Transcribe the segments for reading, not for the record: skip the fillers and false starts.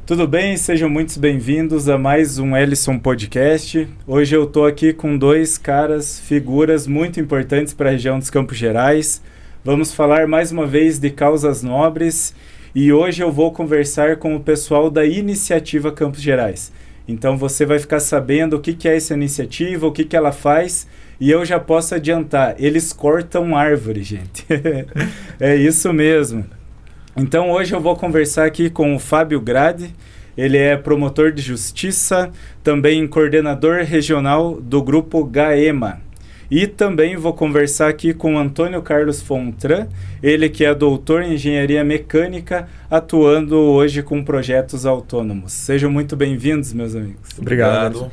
Tudo bem? Sejam muito bem-vindos a mais um Ellison Podcast. Hoje eu estou aqui com dois figuras muito importantes para a região dos Campos Gerais. Vamos falar mais uma vez de causas nobres e hoje eu vou conversar com o pessoal da Iniciativa Campos Gerais. Então você vai ficar sabendo o que é essa iniciativa, o que ela faz, e eu já posso adiantar, eles cortam árvore, gente. É isso mesmo. Então hoje eu vou conversar aqui com o Fábio Grade, ele é promotor de justiça, também coordenador regional do grupo GAEMA. E também vou conversar aqui com o Antônio Carlos Fontran, ele que é doutor em engenharia mecânica, atuando hoje com projetos autônomos. Sejam muito bem-vindos, meus amigos. Obrigado.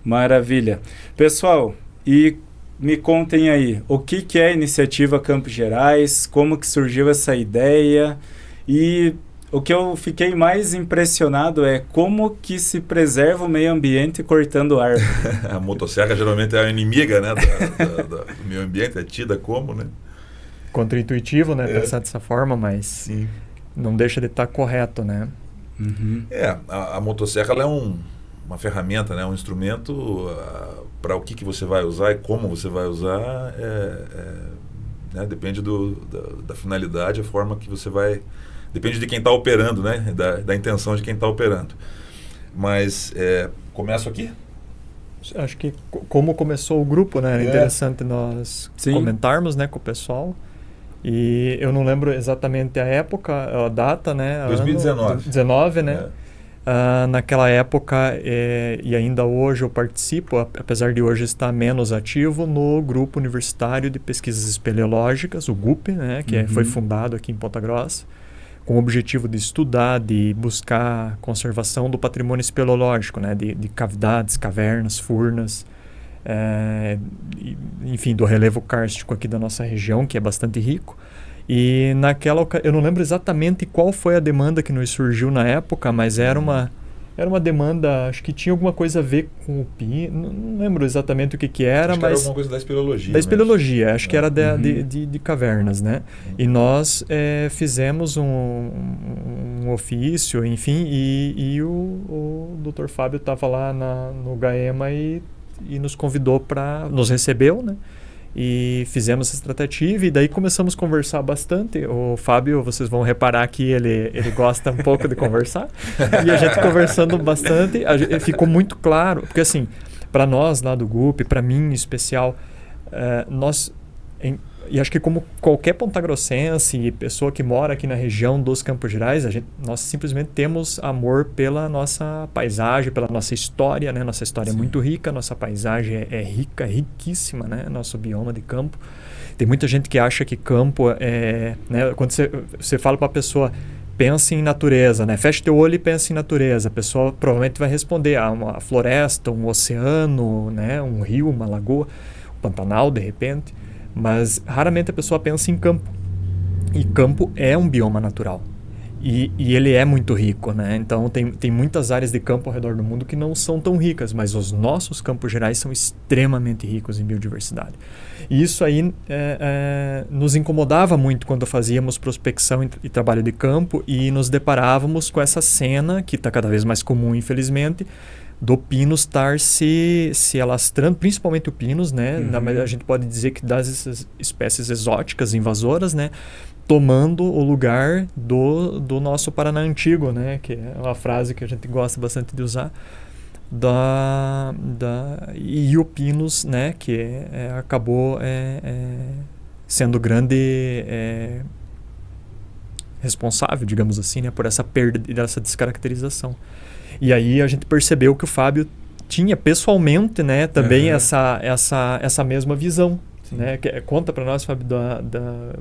Maravilha. Pessoal, e me contem aí, o que é a Iniciativa Campos Gerais, como que surgiu essa ideia, e o que eu fiquei mais impressionado é como que se preserva o meio ambiente cortando árvore. A motosserra geralmente é a inimiga, né, do meio ambiente, é tida como, né? Contra-intuitivo, né, pensar dessa forma, mas sim, não deixa de estar correto, né? Uhum. A motosserra ela é uma ferramenta, né, um instrumento para o que você vai usar e como você vai usar, né, depende da finalidade, a forma que você vai... Depende de quem está operando, né? Da intenção de quem está operando. Mas, começo aqui? Acho que como começou o grupo, né? Era interessante nós comentarmos, né, com o pessoal. E eu não lembro exatamente a época, a data, né? 2019. 2019, né? Naquela época, e ainda hoje eu participo, apesar de hoje estar menos ativo, no Grupo Universitário de Pesquisas Espeleológicas, o GUP, né? Que foi fundado aqui em Ponta Grossa, com o objetivo de estudar, de buscar conservação do patrimônio espeleológico, né, de cavidades, cavernas, furnas, enfim, do relevo kárstico aqui da nossa região, que é bastante rico. E naquela eu não lembro exatamente qual foi a demanda que nos surgiu na época, mas era uma demanda, acho que tinha alguma coisa a ver com o pino, não lembro exatamente o que era, acho mas... era alguma coisa da espeleologia. Da espeleologia, acho que era de cavernas, né? E nós fizemos um ofício, enfim, e o Dr. Fábio estava lá no GAEMA e nos convidou nos recebeu, né? E fizemos essa tratativa e daí começamos a conversar bastante. O Fábio, vocês vão reparar que ele gosta um pouco de conversar. E a gente conversando bastante, ficou muito claro, porque assim, para nós lá do GUP, para mim em especial, e acho que como qualquer pontagrossense e pessoa que mora aqui na região dos Campos Gerais, nós simplesmente temos amor pela nossa paisagem, pela nossa história, né? Nossa história é muito rica, nossa paisagem é rica, riquíssima, né? Nosso bioma de campo. Tem muita gente que acha que campo né? Quando você fala para a pessoa, pensa em natureza, né? Fecha teu olho e pensa em natureza. A pessoa provavelmente vai responder uma floresta, um oceano, né? Um rio, uma lagoa, um Pantanal, de repente. Mas raramente a pessoa pensa em campo. E campo é um bioma natural. E ele é muito rico, né? Então tem muitas áreas de campo ao redor do mundo que não são tão ricas, mas os nossos Campos Gerais são extremamente ricos em biodiversidade. E isso aí nos incomodava muito quando fazíamos prospecção e trabalho de campo e nos deparávamos com essa cena, que está cada vez mais comum, infelizmente, do pinus estar se alastrando, principalmente o pinus, né? A gente pode dizer que das espécies exóticas invasoras, né? Tomando o lugar do nosso Paraná antigo, né? Que é uma frase que a gente gosta bastante de usar. E o pinus, né? Que acabou sendo grande responsável, digamos assim, né? Por essa perda e dessa descaracterização. E aí a gente percebeu que o Fábio tinha pessoalmente, né, também essa mesma visão, né? Conta para nós, Fábio,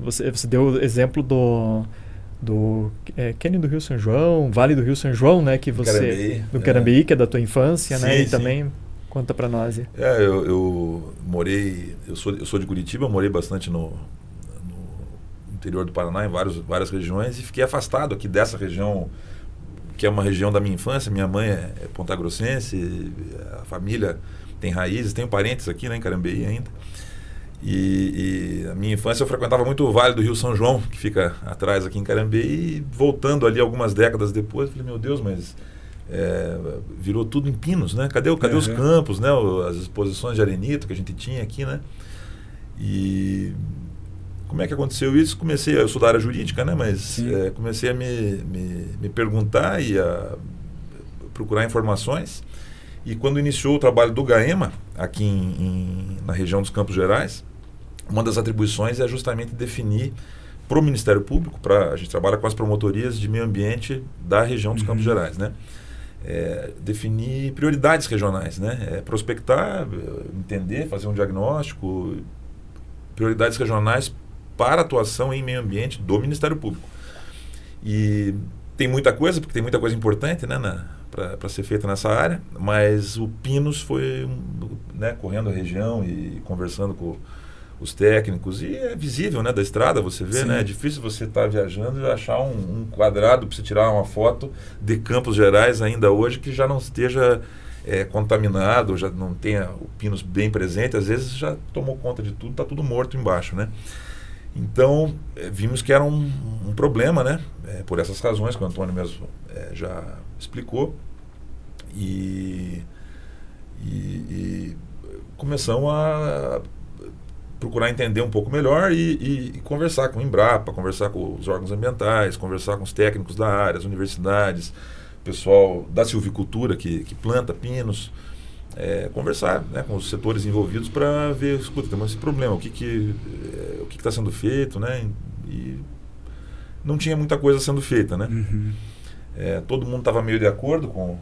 você deu o exemplo do Cânion do Rio São João, Vale do Rio São João, né, que você do Carambeí, que é da tua infância, sim, né? E também conta para nós. Eu morei, eu sou de Curitiba, morei bastante no interior do Paraná, em várias regiões, e fiquei afastado aqui dessa região, que é uma região da minha infância. Minha mãe é pontagrossense, a família tem raízes, tenho parentes aqui, né, em Carambeí ainda. E a minha infância eu frequentava muito o Vale do Rio São João, que fica atrás aqui em Carambeí, e voltando ali algumas décadas depois, eu falei, meu Deus, mas virou tudo em pinos, né? Cadê os campos, né? As exposições de arenito que a gente tinha aqui, né? E como é que aconteceu isso? Eu sou da área jurídica, né? Mas comecei a me perguntar e a procurar informações. E quando iniciou o trabalho do GAEMA, aqui na região dos Campos Gerais, uma das atribuições é justamente definir para o Ministério Público, a gente trabalha com as promotorias de meio ambiente da região dos Campos Gerais, né? Definir prioridades regionais, né? Prospectar, entender, fazer um diagnóstico, prioridades regionais para atuação em meio ambiente do Ministério Público. E tem muita coisa, porque tem muita coisa importante, né, para ser feita nessa área, mas o Pinos foi, né, correndo a região e conversando com os técnicos, e é visível, né, da estrada, você vê, né, é difícil você estar viajando e achar um quadrado para você tirar uma foto de Campos Gerais ainda hoje que já não esteja contaminado, já não tenha o Pinos bem presente, às vezes já tomou conta de tudo, está tudo morto embaixo, né. Então, vimos que era um problema, né, por essas razões que o Antônio mesmo já explicou, e começamos a procurar entender um pouco melhor e conversar com o Embrapa, conversar com os órgãos ambientais, conversar com os técnicos da área, as universidades, o pessoal da silvicultura que planta pinos, conversar, né, com os setores envolvidos para ver, escuta, temos esse problema, o que está sendo feito, né, e não tinha muita coisa sendo feita, né. Todo mundo estava meio de acordo com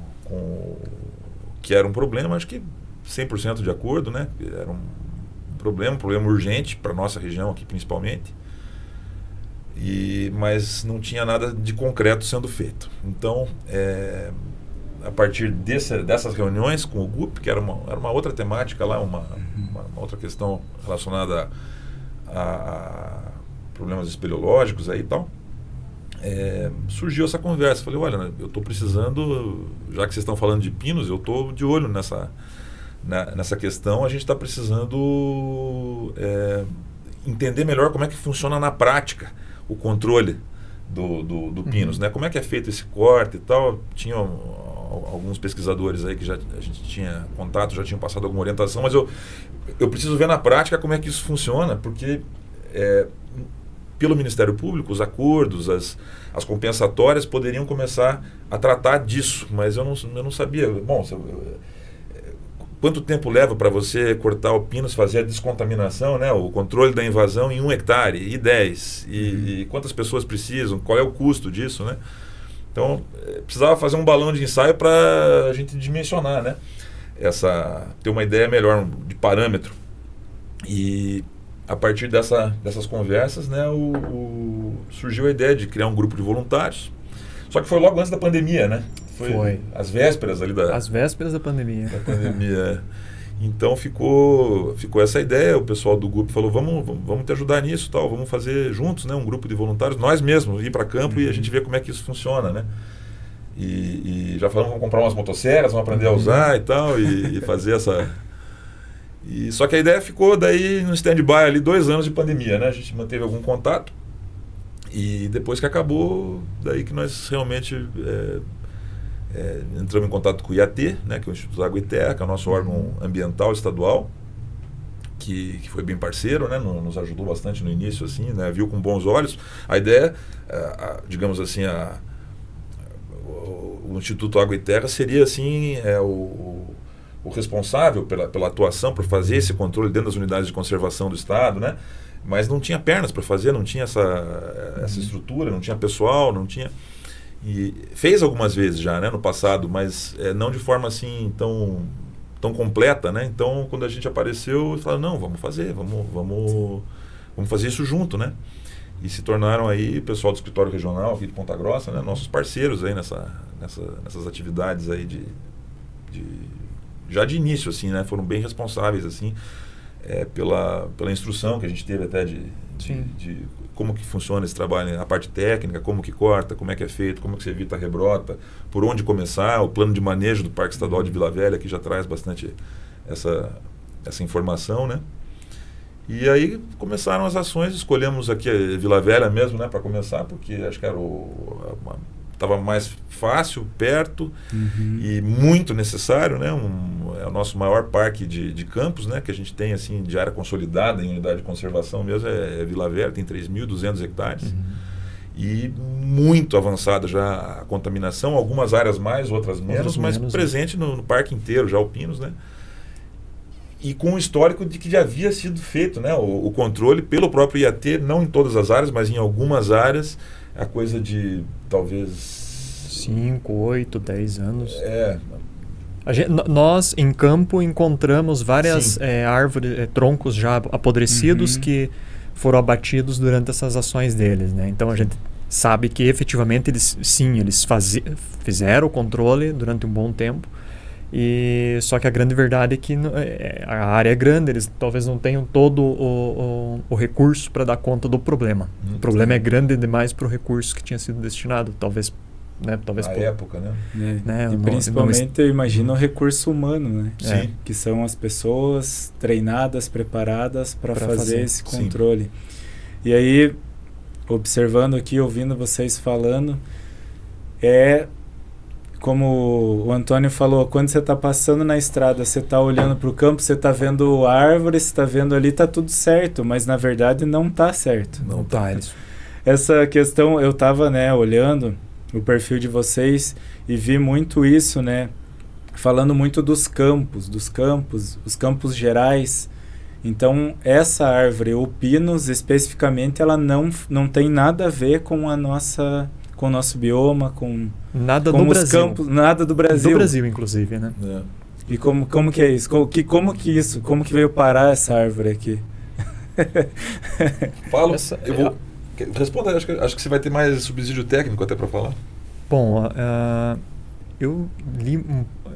que era um problema, acho que 100% de acordo, né, era um problema urgente para a nossa região aqui principalmente, mas não tinha nada de concreto sendo feito. Então, a partir dessas reuniões com o GUP, que era uma outra temática lá, uma outra questão relacionada a problemas espeleológicos aí e tal, surgiu essa conversa. Falei, olha, eu estou precisando, já que vocês estão falando de pinos, eu estou de olho nessa questão, a gente está precisando entender melhor como é que funciona na prática o controle do pinos, né? Como é que é feito esse corte e tal. Tinha alguns pesquisadores aí que a gente tinha contato, já tinham passado alguma orientação, mas eu preciso ver na prática como é que isso funciona, porque pelo Ministério Público, os acordos, as compensatórias poderiam começar a tratar disso, mas eu não sabia. Bom, quanto tempo leva para você cortar o pinos, fazer a descontaminação, né, o controle da invasão em 1 hectare e 10? E quantas pessoas precisam? Qual é o custo disso, né? Então, precisava fazer um balão de ensaio para a gente dimensionar, né? Ter uma ideia melhor de parâmetro. E a partir dessas conversas, né, surgiu a ideia de criar um grupo de voluntários. Só que foi logo antes da pandemia, né? Foi às vésperas ali Às vésperas da pandemia. Então ficou essa ideia, o pessoal do grupo falou, vamos te ajudar nisso, tal, vamos fazer juntos, né, um grupo de voluntários, nós mesmos, ir para campo e a gente ver como é que isso funciona, né? E já falamos, vamos comprar umas motosserras, vamos aprender a usar e tal, e fazer essa... Só que a ideia ficou daí no stand-by ali 2 anos de pandemia, né? A gente manteve algum contato e depois que acabou, daí que nós realmente... entramos em contato com o IAT, né, que é o Instituto Água e Terra, que é o nosso órgão ambiental estadual, que foi bem parceiro, né, nos ajudou bastante no início, assim, né, viu com bons olhos. A ideia, digamos assim, o Instituto Água e Terra seria assim, o responsável pela atuação, por fazer esse controle dentro das unidades de conservação do Estado, né, mas não tinha pernas para fazer, não tinha essa estrutura, não tinha pessoal, não tinha... E fez algumas vezes já, né, no passado, mas não de forma assim tão completa, né? Então, quando a gente apareceu, falaram, não, vamos fazer, vamos fazer isso junto, né? E se tornaram aí o pessoal do escritório regional aqui de Ponta Grossa, né, nossos parceiros aí nessas atividades aí já de início, assim, né? Foram bem responsáveis, assim, pela instrução que a gente teve até de como que funciona esse trabalho, a parte técnica, como que corta, como é que é feito, como que se evita a rebrota, por onde começar, o plano de manejo do Parque Estadual de Vila Velha, que já traz bastante essa informação, né? E aí começaram as ações, escolhemos aqui a Vila Velha mesmo, né, para começar, porque acho que era estava mais fácil, perto e muito necessário, né? É o nosso maior parque de campos, né, que a gente tem assim de área consolidada em unidade de conservação mesmo, é Vila Velha, tem 3.200 hectares. E muito avançada já a contaminação, algumas áreas mais, outras menos, mas presente no parque inteiro, já alpinos, né? E com o histórico de que já havia sido feito, né, o controle pelo próprio IAT, não em todas as áreas, mas em algumas áreas, a coisa de talvez 5, 8, 10 anos. Nós, em campo, encontramos várias árvores, troncos já apodrecidos que foram abatidos durante essas ações deles, né? Então a gente sabe que efetivamente eles fizeram o controle durante um bom tempo. Só que a grande verdade é que a área é grande, eles talvez não tenham todo o recurso para dar conta do problema. O problema é grande demais para o recurso que tinha sido destinado, talvez na época, né? E principalmente eu imagino o recurso humano, né? Sim. Que são as pessoas treinadas, preparadas para fazer esse controle. Sim. E aí, observando aqui, ouvindo vocês falando, como o Antônio falou, quando você está passando na estrada, você está olhando para o campo, você está vendo árvore, você está vendo ali, está tudo certo, mas na verdade não está certo. Não está. Essa questão, eu estava, né, olhando o perfil de vocês e vi muito isso, né, falando muito dos campos, os campos gerais. Então, essa árvore, o pinus especificamente, ela não tem nada a ver com o nosso bioma, com nada do Brasil. Campos, nada do Brasil. Do Brasil, inclusive, né? E como que é isso? Como que veio parar essa árvore aqui? Fala, eu vou responder, acho que você vai ter mais subsídio técnico até para falar. Bom, eu li,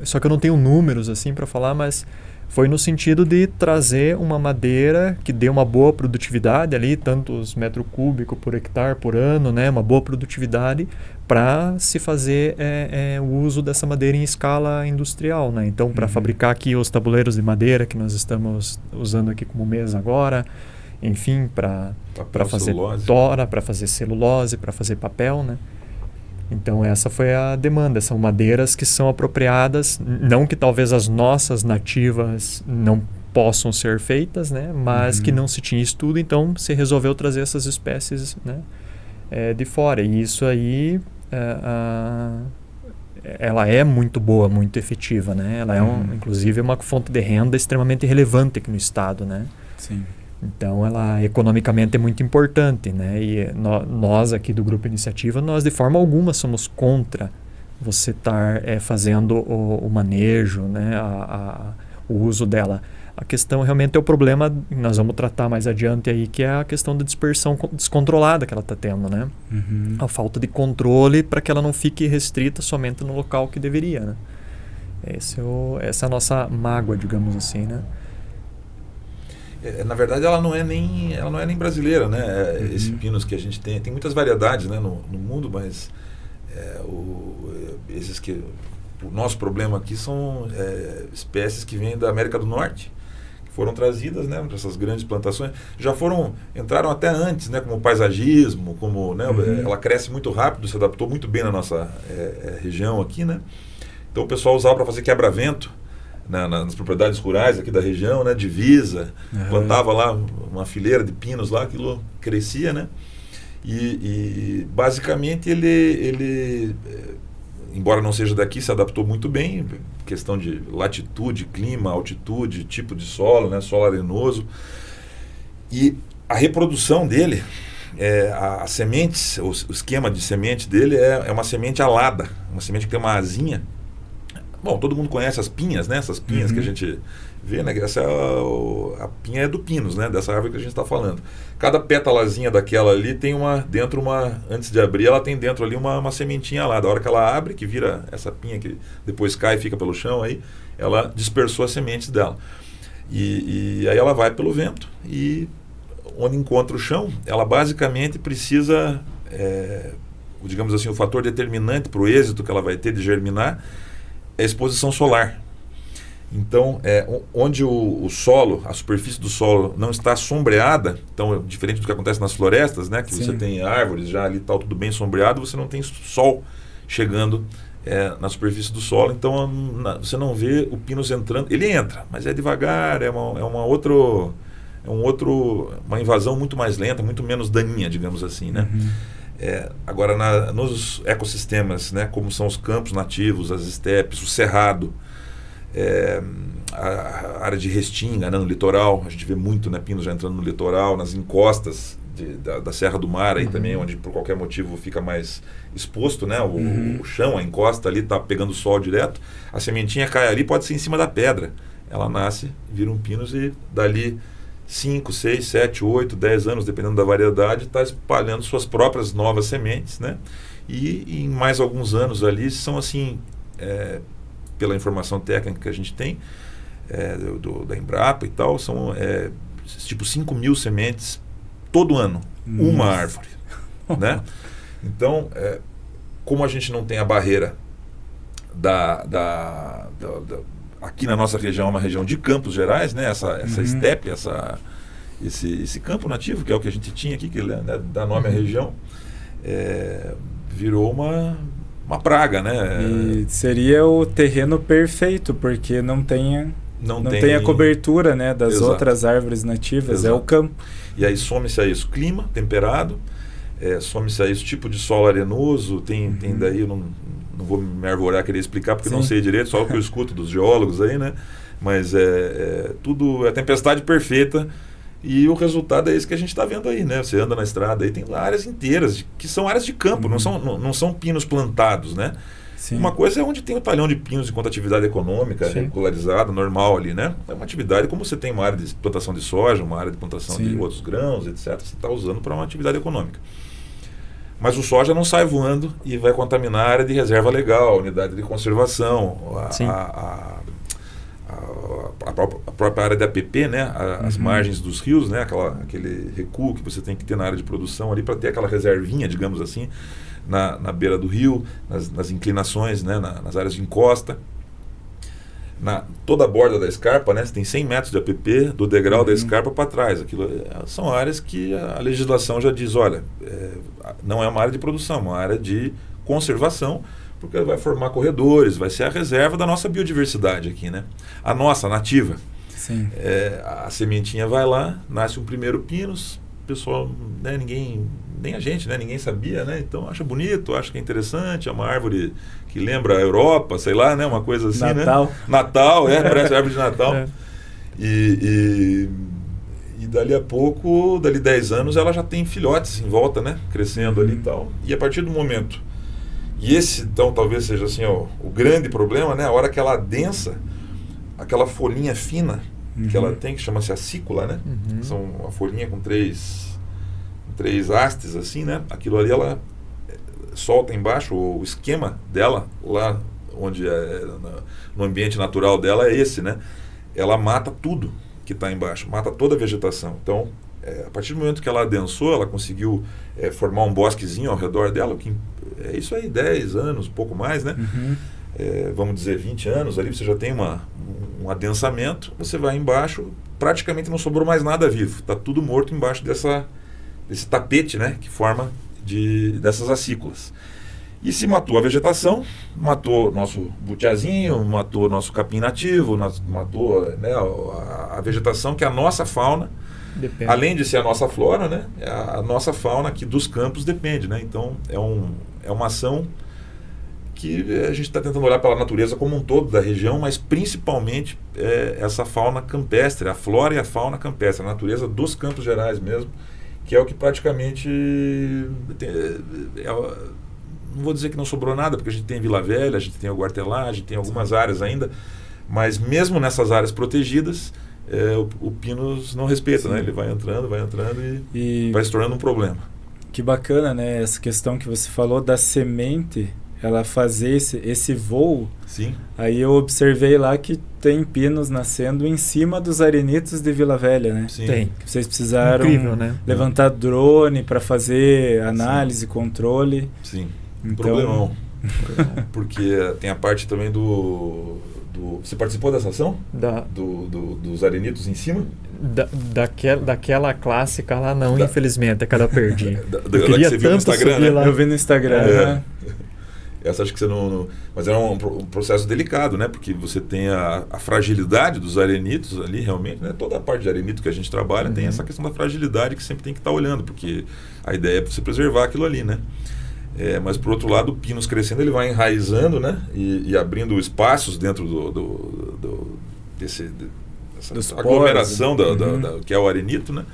só que eu não tenho números assim para falar, mas foi no sentido de trazer uma madeira que dê uma boa produtividade ali, tantos metros cúbicos por hectare por ano, né, uma boa produtividade para se fazer o uso dessa madeira em escala industrial, né? Então, para fabricar aqui os tabuleiros de madeira que nós estamos usando aqui como mesa agora, enfim, para fazer tora, para fazer celulose, para fazer papel, né? Então essa foi a demanda, são madeiras que são apropriadas, não que talvez as nossas nativas não possam ser feitas, né, mas que não se tinha estudo, então se resolveu trazer essas espécies, né, de fora. E isso aí, ela é muito boa, muito efetiva, né? Ela é inclusive uma fonte de renda extremamente relevante aqui no estado, né? Sim. Então, ela economicamente é muito importante, né? E nós aqui do Grupo Iniciativa, nós de forma alguma somos contra você estar fazendo o manejo, né? O uso dela. A questão realmente é o problema, nós vamos tratar mais adiante aí, que é a questão da dispersão descontrolada que ela está tendo, né? A falta de controle para que ela não fique restrita somente no local que deveria, né? Essa é a nossa mágoa, digamos assim, né? Na verdade, ela não é nem brasileira, né? Esse pinus que a gente tem muitas variedades, né, no mundo, mas esses que o nosso problema aqui são espécies que vêm da América do Norte, que foram trazidas, né, para essas grandes plantações. Entraram até antes, né, como paisagismo, como, né, ela cresce muito rápido, se adaptou muito bem na nossa região aqui, né? Então o pessoal usava para fazer quebra-vento nas propriedades rurais aqui da região, né, divisa, plantava lá uma fileira de pinos lá, aquilo crescia, né, e basicamente ele embora não seja daqui, se adaptou muito bem, questão de latitude, clima, altitude, tipo de solo, né, solo arenoso, e a reprodução dele, as sementes, o esquema de semente dele é uma semente alada, uma semente que tem uma asinha. Bom, todo mundo conhece as pinhas, né? Essas pinhas que a gente vê, né? Essa a pinha é do pinus, né? Dessa árvore que a gente está falando. Cada pétalazinha daquela ali tem antes de abrir, ela tem dentro ali uma sementinha lá. Da hora que ela abre, que vira essa pinha que depois cai e fica pelo chão, aí ela dispersou as sementes dela. E aí ela vai pelo vento e onde encontra o chão, ela basicamente precisa, digamos assim, o fator determinante para o êxito que ela vai ter de germinar é a exposição solar. Então, onde o solo, a superfície do solo não está sombreada, então, diferente do que acontece nas florestas, né, que Sim. você tem árvores já ali, tal, tudo bem sombreado, você não tem sol chegando na superfície do solo, então você não vê o pinus entrando. Ele entra, mas é devagar, uma invasão muito mais lenta, muito menos daninha, digamos assim, né? Uhum. Agora, nos ecossistemas, né, como são os campos nativos, as estepes, o cerrado, a área de restinga, né, no litoral, a gente vê muito, né, pinos já entrando no litoral, nas encostas da Serra do Mar, aí também, onde por qualquer motivo fica mais exposto, né, o chão, a encosta ali está pegando sol direto, a sementinha cai ali, pode ser em cima da pedra, ela nasce, vira um pinus e dali 5, 6, 7, 8, 10 anos, dependendo da variedade, está espalhando suas próprias novas sementes, né, e em mais alguns anos ali são assim, pela informação técnica que a gente tem, da Embrapa e tal, são tipo 5.000 sementes todo ano, uma árvore, né? Então, como a gente não tem a barreira aqui na nossa região, é uma região de Campos Gerais, né? Essa estepe, esse campo nativo, que é o que a gente tinha aqui, que dá nome à região, virou uma praga, né? E seria o terreno perfeito, porque não tem a cobertura, né, das Exato. Outras árvores nativas, Exato. é o campo. E aí some-se a isso clima temperado, some-se a isso tipo de solo arenoso, tem daí, eu não vou me arvorar querer explicar, porque Sim. não sei direito, só o que eu escuto dos geólogos aí, né? Mas tudo é tempestade perfeita, e o resultado é esse que a gente está vendo aí, né? Você anda na estrada aí, tem áreas inteiras, que são áreas de campo, não são pinos plantados, né? Sim. Uma coisa é onde tem o talhão de pinos enquanto atividade econômica, Sim. regularizada, normal ali, né? É uma atividade como você tem uma área de plantação de soja, uma área de plantação Sim. de outros grãos, etc. Você está usando para uma atividade econômica. Mas o soja não sai voando e vai contaminar a área de reserva legal, a unidade de conservação, a própria área de APP, né? As margens dos rios, né? Aquele recuo que você tem que ter na área de produção ali para ter aquela reservinha, digamos assim, na beira do rio, nas inclinações, né? Nas áreas de encosta. Toda a borda da escarpa, né? Você tem 100 metros de APP do degrau da escarpa para trás. Aquilo são áreas que a legislação já diz, olha, não é uma área de produção, é uma área de conservação, porque vai formar corredores, vai ser a reserva da nossa biodiversidade aqui, né? A nossa, nativa. Sim. A sementinha vai lá, nasce um primeiro pinus, o pessoal, né, nem a gente, né, ninguém sabia, né? Então acha bonito, acha que é interessante, é uma árvore que lembra a Europa, sei lá, né? Uma coisa assim, Natal. né? Natal, parece árvore de Natal. E dali a pouco, dali 10 anos, ela já tem filhotes em volta, né? Crescendo ali e tal. E a partir do momento... E esse, então, talvez seja assim, o grande problema, né? A hora que ela adensa, aquela folhinha fina que ela tem, que chama-se acícula, né? São uma folhinha com três hastes, assim, né? Aquilo ali, ela solta embaixo, o esquema dela, lá onde no ambiente natural dela é esse, né? Ela mata tudo que está embaixo, mata toda a vegetação. Então, a partir do momento que ela adensou, ela conseguiu formar um bosquezinho ao redor dela, que é isso aí, 10 anos, um pouco mais, né? Vamos dizer 20 anos, ali você já tem um adensamento, você vai embaixo, praticamente não sobrou mais nada vivo, está tudo morto embaixo desse tapete, né? Que forma dessas acículas. E se matou a vegetação, matou nosso butiazinho, matou nosso capim nativo, matou, né, a vegetação que é a nossa fauna. Depende. Além de ser a nossa flora, né, a nossa fauna aqui dos campos depende, né? Então é uma ação que a gente está tentando olhar pela natureza como um todo da região, mas principalmente essa fauna campestre, a flora e a fauna campestre, a natureza dos Campos Gerais mesmo, que é o que praticamente não vou dizer que não sobrou nada, porque a gente tem Vila Velha, a gente tem o Guartelá, a gente tem algumas áreas ainda, mas mesmo nessas áreas protegidas, o pinus não respeita, né? Ele vai entrando e vai se tornando um problema. Que bacana, né? Essa questão que você falou da semente, ela fazer esse voo. Sim. Aí eu observei lá que tem pinos nascendo em cima dos arenitos de Vila Velha, né? Sim. Tem. Que vocês precisaram Incrível, né? levantar drone para fazer análise, controle. Sim. Então, Problemão. Porque tem a parte também do Você participou dessa ação? Da, Dos arenitos em cima? daquela clássica lá não, infelizmente, é que eu perdi. Que você viu no Instagram, né? Eu vi no Instagram. Essa acho que você não... Mas é um processo delicado, né? Porque você tem a fragilidade dos arenitos ali, realmente, né? Toda a parte de arenito que a gente trabalha tem essa questão da fragilidade que sempre tem que estar olhando, porque a ideia é você preservar aquilo ali, né? Mas, por outro lado, o pinus crescendo, ele vai enraizando, né? E abrindo espaços dentro dessa aglomeração que é o arenito, né?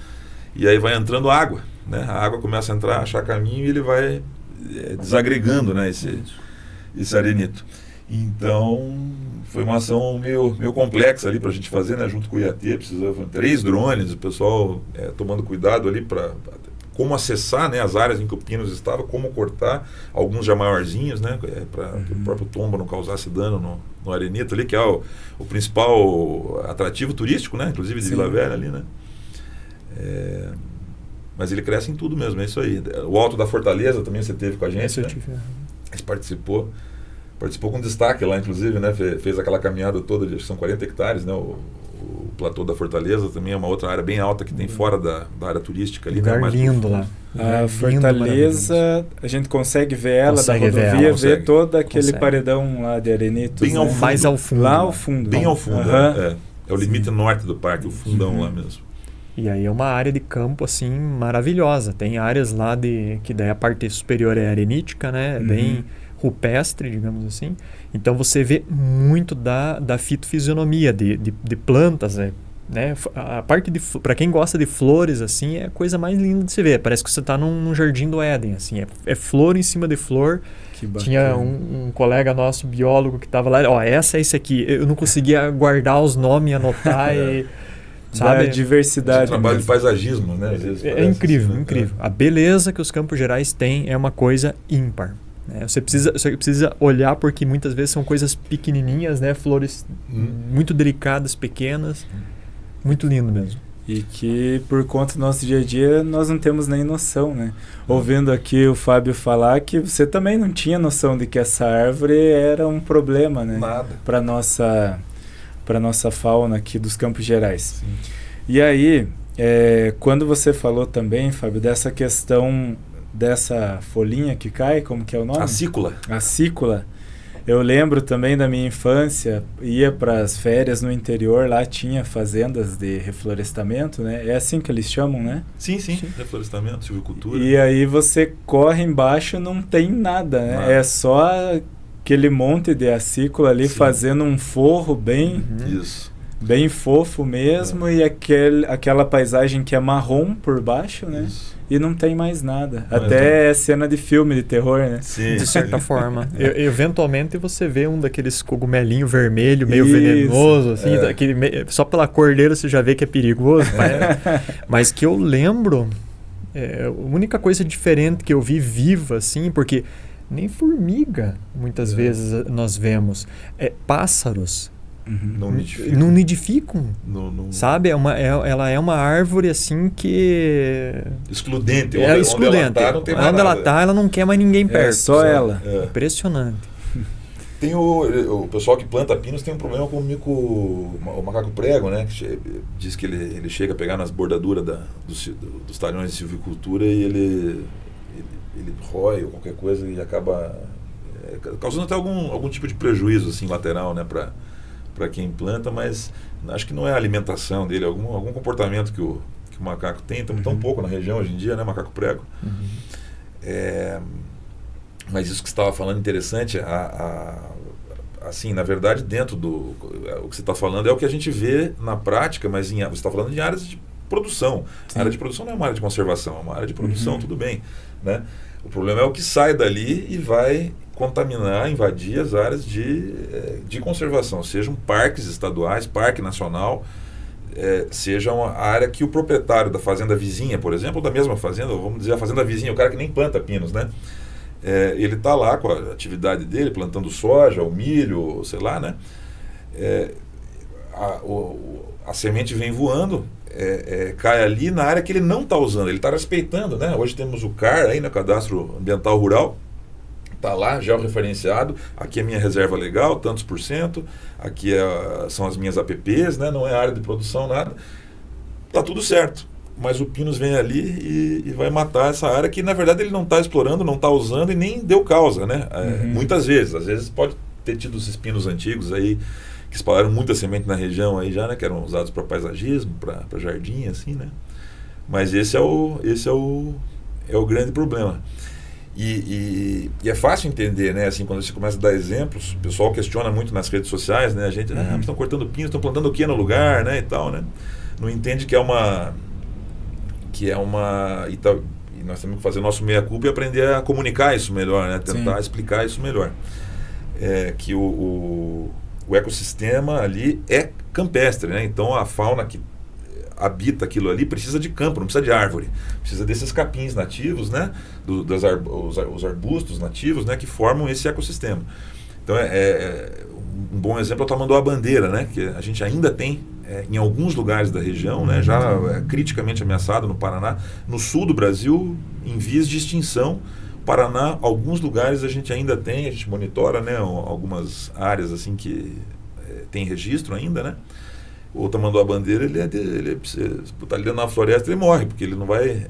E aí vai entrando água, né? A água começa a entrar, achar caminho e ele vai desagregando, né? Esse arenito. Então, foi uma ação meio complexa ali para a gente fazer, né? Junto com o IAT, precisava 3 drones, o pessoal tomando cuidado ali para como acessar, né, as áreas em que o pinus estava, como cortar, alguns já maiorzinhos, né, para que o próprio tombo não causasse dano no arenito ali, que é o principal atrativo turístico, né, inclusive de Vila Velha ali, né. Mas ele cresce em tudo mesmo, é isso aí. O Alto da Fortaleza também você teve com a gente, né? Você participou com destaque lá, inclusive, né, fez aquela caminhada toda, são 40 hectares, né, o platô da Fortaleza também é uma outra área bem alta que tem fora da área turística ali. Lugar lindo lá. A Fortaleza, a gente consegue ver ela da rodovia, ver todo aquele paredão lá de arenitos. Bem ao fundo. Mais ao fundo. Lá ao fundo. Bem ao fundo, é o limite norte do parque, o fundão lá mesmo. E aí é uma área de campo, assim, maravilhosa. Tem áreas lá que daí a parte superior é arenítica, né? Bem rupestre, digamos assim. Então você vê muito da fitofisionomia de plantas, né? A parte para quem gosta de flores, assim, é a coisa mais linda de se ver. Parece que você está num jardim do Éden, assim. É flor em cima de flor. Que bacana. Tinha um colega nosso, biólogo, que estava lá. Essa é esse aqui. Eu não conseguia guardar os nomes, anotar e... Sabe? A diversidade. Trabalho de paisagismo, né? Às vezes é incrível, assim, incrível. A beleza que os Campos Gerais têm é uma coisa ímpar. Você precisa olhar porque muitas vezes são coisas pequenininhas, né? Flores muito delicadas, pequenas. Muito lindo mesmo. E que por conta do nosso dia a dia nós não temos nem noção, né? Ouvindo aqui o Fábio falar que você também não tinha noção de que essa árvore era um problema, né? Nada. Para nossa fauna aqui dos Campos Gerais. Sim. E aí, quando você falou também, Fábio, dessa questão dessa folhinha que cai, como que é o nome? A cícula. A cícula. Eu lembro também da minha infância, ia para as férias no interior, lá tinha fazendas de reflorestamento, né? É assim que eles chamam, né? Sim. Reflorestamento, silvicultura. E aí você corre embaixo, não tem nada, né? Nada. É só aquele monte de acícula ali fazendo um forro bem... Isso. Bem fofo mesmo, e aquela paisagem que é marrom por baixo, né? Isso. E não tem mais nada. Até cena de filme de terror, né? Sim. De certa forma. Eventualmente você vê um daqueles cogumelinhos vermelho, meio venenoso, assim, só pela cor dele você já vê que é perigoso. Mas que eu lembro, a única coisa diferente que eu vi viva, assim, porque nem formiga muitas vezes nós vemos, pássaros. Não nidificam, sabe? Ela é uma árvore assim que... Excludente. Excludente. Onde ela está, ela não quer mais ninguém perto. Só ela. Impressionante. Tem o pessoal que planta pinos tem um problema com o macaco prego, né? Que diz que ele chega a pegar nas bordaduras dos talhões de silvicultura e ele rói ou qualquer coisa e acaba causando até algum tipo de prejuízo assim, lateral, né? Para quem planta, mas acho que não é a alimentação dele, algum comportamento que o macaco tem, tão pouco na região hoje em dia, né, macaco prego. Mas isso que você estava falando interessante, assim, na verdade, dentro o que você está falando é o que a gente vê na prática, mas você está falando de áreas de produção. A área de produção não é uma área de conservação, é uma área de produção, tudo bem, né? O problema é o que sai dali e vai contaminar, invadir as áreas de conservação, sejam parques estaduais, parque nacional, sejam a área que o proprietário da fazenda vizinha, por exemplo, ou da mesma fazenda, vamos dizer a fazenda vizinha, o cara que nem planta pinos, né? Ele está lá com a atividade dele, plantando soja, ou milho, sei lá, né? A semente vem voando, cai ali na área que ele não está usando, ele está respeitando, né? Hoje temos o CAR aí, né, Cadastro Ambiental Rural, Está lá, georreferenciado, aqui é minha reserva legal, tantos por cento, aqui são as minhas APPs, né? Não é área de produção, nada. Está tudo certo, mas o Pinus vem ali e vai matar essa área que, na verdade, ele não está explorando, não está usando e nem deu causa, né? Muitas vezes, às vezes pode ter tido esses pinos antigos aí, que espalharam muita semente na região aí já, né? Que eram usados para paisagismo, para jardim, assim, né? Mas esse é o grande problema. E é fácil entender, né? Assim, quando você começa a dar exemplos, o pessoal questiona muito nas redes sociais, né? A gente, estão cortando pinos, estão plantando o que no lugar, né? E tal, né? Não entende que é uma e nós temos que fazer nosso meia-culpa e aprender a comunicar isso melhor, né? Tentar explicar isso melhor. Que o ecossistema ali é campestre, né? Então a fauna que habita aquilo ali precisa de campo, não precisa de árvore, precisa desses capins nativos, né? Os arbustos nativos, né? Que formam esse ecossistema. Então um bom exemplo é o tamanduá-bandeira, né? Que a gente ainda tem em alguns lugares da região, né? Já criticamente ameaçado no Paraná, no sul do Brasil em vias de extinção. Paraná, alguns lugares a gente ainda tem, a gente monitora, né? Algumas áreas assim que tem registro ainda, né? O tamanduá-bandeira, ele tá ali na floresta, ele morre, porque ele não vai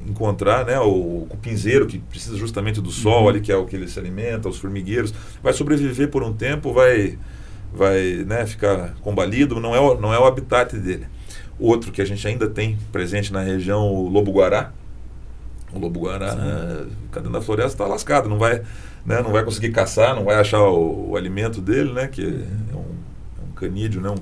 encontrar, né, o cupinzeiro, que precisa justamente do sol ali, que é o que ele se alimenta, os formigueiros, vai sobreviver por um tempo, vai né, ficar combalido, não é o habitat dele. Outro que a gente ainda tem presente na região, o lobo-guará. O lobo-guará, dentro da floresta, está lascado, não vai conseguir caçar, não vai achar o alimento dele, né, que é um canídeo, né,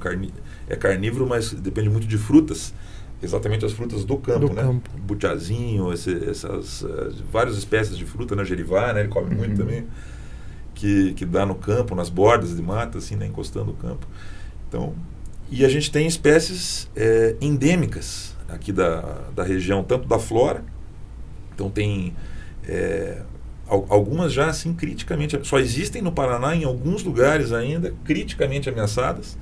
é carnívoro, mas depende muito de frutas, exatamente as frutas do campo, né? Butiazinho, essas várias espécies de fruta, né? Gerivá, né? Ele come muito também, que dá no campo, nas bordas de mata, assim, né? Encostando o campo. Então, e a gente tem espécies endêmicas aqui da região, tanto da flora, então tem algumas já assim criticamente, só existem no Paraná em alguns lugares ainda, criticamente ameaçadas.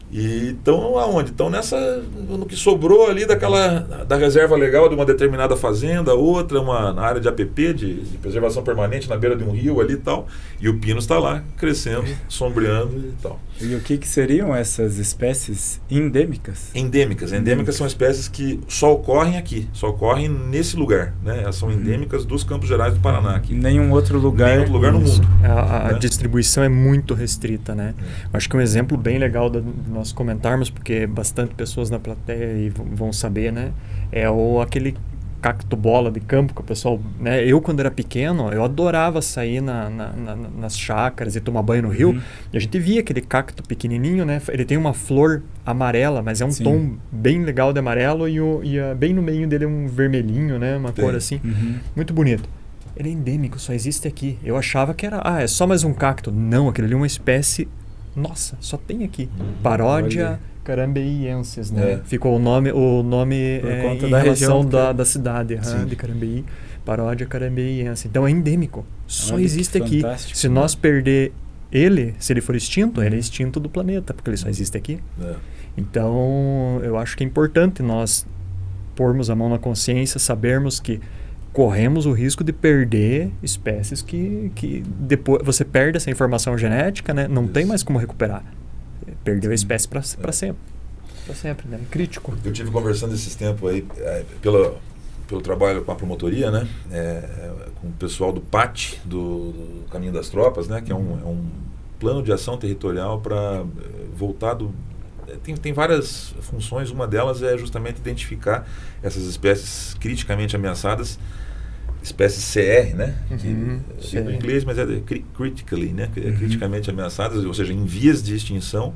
E estão aonde? Estão no que sobrou ali da reserva legal de uma determinada fazenda, outra, na área de APP, de preservação permanente, na beira de um rio ali e tal. E o pino está lá, crescendo, sombreando e tal. E o que seriam essas espécies endêmicas? Endêmicas são espécies que só ocorrem aqui, só ocorrem nesse lugar, né? Elas são endêmicas dos Campos Gerais do Paraná aqui. Nenhum outro lugar no mundo. A distribuição é muito restrita, né? Acho que um exemplo bem legal de nós comentarmos, porque bastante pessoas na plateia vão saber, né? Aquele cacto bola de campo que o pessoal, né? Eu, quando era pequeno, eu adorava sair nas chácaras e tomar banho no rio, e a gente via aquele cacto pequenininho, né? Ele tem uma flor amarela, mas é um tom bem legal de amarelo e bem no meio dele é um vermelhinho, né? Uma cor assim, muito bonito. Ele é endêmico, só existe aqui. Eu achava que é só mais um cacto. Não, aquele ali é uma espécie, nossa, só tem aqui. Paródia carambeiensis, né? Ficou o nome por conta da relação da cidade, de Carambeí, Paródia carambeiensis. Então é endêmico, só existe aqui. Se nós perder ele, se ele for extinto, ele é extinto do planeta, porque ele só existe aqui. Então, eu acho que é importante nós pormos a mão na consciência, sabermos que corremos o risco de perder espécies que depois você perde essa informação genética, né? Não tem mais como recuperar. Perdeu a espécie para sempre. Para sempre, né? Crítico. Eu tive conversando esses tempos aí, pelo trabalho com a promotoria, né? Com o pessoal do PAT, do Caminho das Tropas, né? Que é um plano de ação territorial voltado... Tem várias funções, uma delas é justamente identificar essas espécies criticamente ameaçadas, espécies CR, né? Que em inglês, mas critically, né? Criticamente ameaçadas, ou seja, em vias de extinção.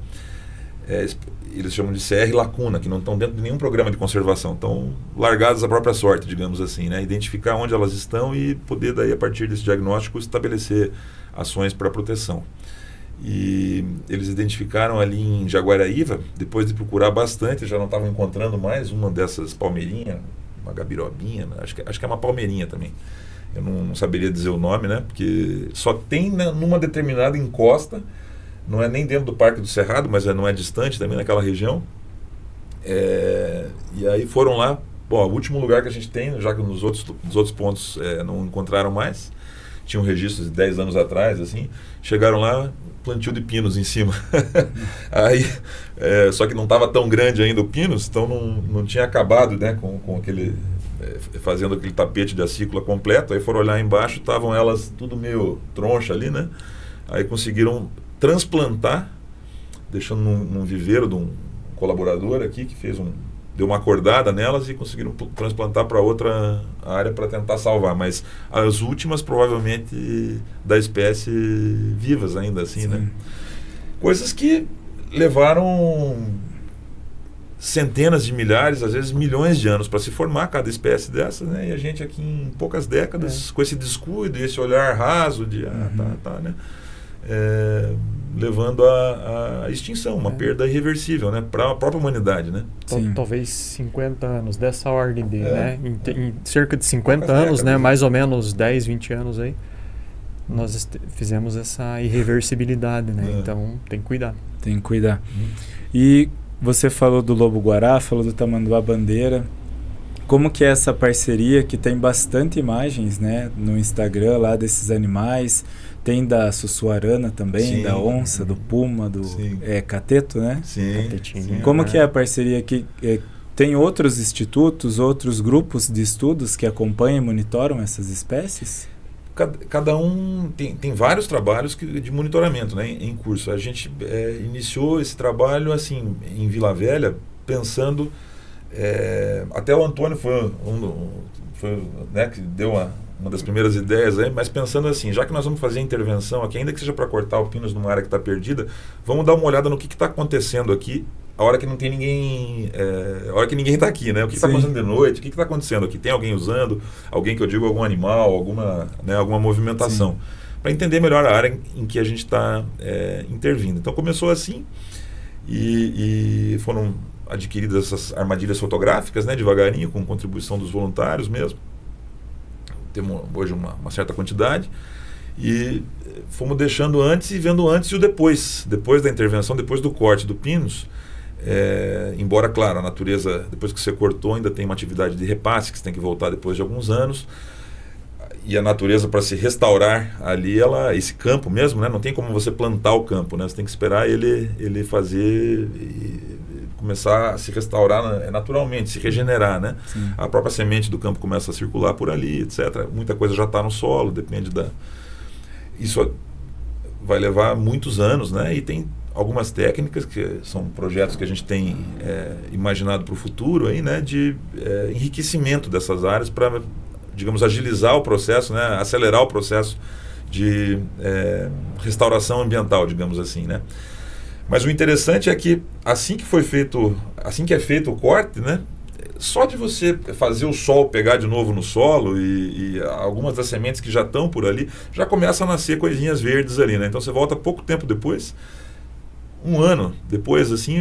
Eles chamam de CR lacuna, que não estão dentro de nenhum programa de conservação, estão largadas à própria sorte, digamos assim, né? Identificar onde elas estão e poder daí, a partir desse diagnóstico, estabelecer ações para proteção. E eles identificaram ali em Jaguaraíva, depois de procurar bastante, já não estavam encontrando mais uma dessas palmeirinhas, uma gabirobinha, acho que é uma palmeirinha também. Eu não saberia dizer o nome, né? Porque só tem numa determinada encosta, não é nem dentro do Parque do Cerrado, mas não é distante também naquela região. E aí foram lá, o último lugar que a gente tem, já que nos outros pontos não encontraram mais. tinham registros de 10 anos atrás, assim, chegaram lá, plantio de pinos em cima. Aí, só que não estava tão grande ainda o pinos, então não tinha acabado, né, com aquele, fazendo aquele tapete de acícula completo. Aí foram olhar embaixo, estavam elas tudo meio troncha ali, né? Aí conseguiram transplantar, deixando num viveiro de um colaborador aqui que deu uma acordada nelas e conseguiram transplantar para outra área para tentar salvar. Mas as últimas, provavelmente, da espécie vivas ainda assim, né? Coisas que levaram centenas de milhares, às vezes milhões de anos para se formar cada espécie dessas, né? E a gente aqui em poucas décadas, com esse descuido e esse olhar raso de né? Levando à extinção, uma perda irreversível, né, para a própria humanidade, né? Talvez 50 anos dessa ordem de, né, em cerca de 50 anos, décadas, né, mais ou menos 10, 20 anos aí, nós fizemos essa irreversibilidade, né? Então tem que cuidar. Tem que cuidar. E você falou do lobo-guará, falou do tamanduá-bandeira. Como que é essa parceria que tem bastante imagens, né, no Instagram lá desses animais? Tem da sussuarana também, da onça, do puma, do cateto, né? Sim. Como que é a parceria que tem outros institutos, outros grupos de estudos que acompanham e monitoram essas espécies? Cada um tem vários trabalhos de monitoramento, né, em curso. A gente iniciou esse trabalho assim em Vila Velha, pensando, até o Antônio foi né, que deu uma das primeiras ideias aí, mas pensando assim, já que nós vamos fazer a intervenção aqui, ainda que seja para cortar o pinus numa área que está perdida, vamos dar uma olhada no que está acontecendo aqui a hora que não tem ninguém, a hora que ninguém está aqui, né? O que está acontecendo de noite, o que está acontecendo aqui? Tem alguém usando, alguém que eu digo, algum animal, alguma movimentação, para entender melhor a área em que a gente está intervindo. Então começou assim e foram adquiridas essas armadilhas fotográficas, né, devagarinho, com contribuição dos voluntários mesmo. Temos hoje uma certa quantidade e fomos deixando antes e vendo antes e o depois da intervenção, depois do corte do pinus. Embora, claro, a natureza, depois que você cortou, ainda tem uma atividade de repasse que você tem que voltar depois de alguns anos, e a natureza, para se restaurar ali, esse campo mesmo, né, não tem como você plantar o campo, né, você tem que esperar ele fazer começar a se restaurar naturalmente, se regenerar, né? A própria semente do campo começa a circular por ali, etc. Muita coisa já está no solo, depende Isso vai levar muitos anos, né? E tem algumas técnicas que são projetos que a gente tem imaginado para o futuro aí, né? De enriquecimento dessas áreas para, digamos, agilizar o processo, né? Acelerar o processo de restauração ambiental, digamos assim, né? Mas o interessante é que assim que é feito o corte, né, só de você fazer o sol pegar de novo no solo e algumas das sementes que já estão por ali, já começam a nascer coisinhas verdes ali, né? Então você volta pouco tempo depois, um ano depois, assim,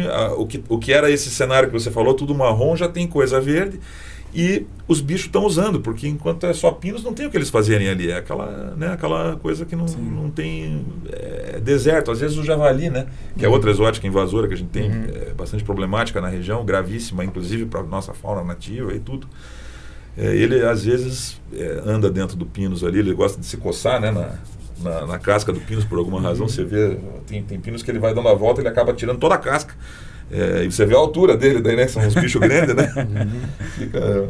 o que era esse cenário que você falou, tudo marrom, já tem coisa verde. E os bichos estão usando, porque enquanto é só pinos, não tem o que eles fazerem ali. É aquela coisa que não tem deserto. Às vezes o javali, né, que é outra exótica invasora que a gente tem, bastante problemática na região, gravíssima, inclusive para a nossa fauna nativa e tudo. Ele, às vezes, anda dentro do pinus ali, ele gosta de se coçar, né, na casca do pinus por alguma razão. Você vê, tem pinos que ele vai dando a volta e ele acaba tirando toda a casca. E você vê a altura dele, daí, né? São uns bichos grandes, né?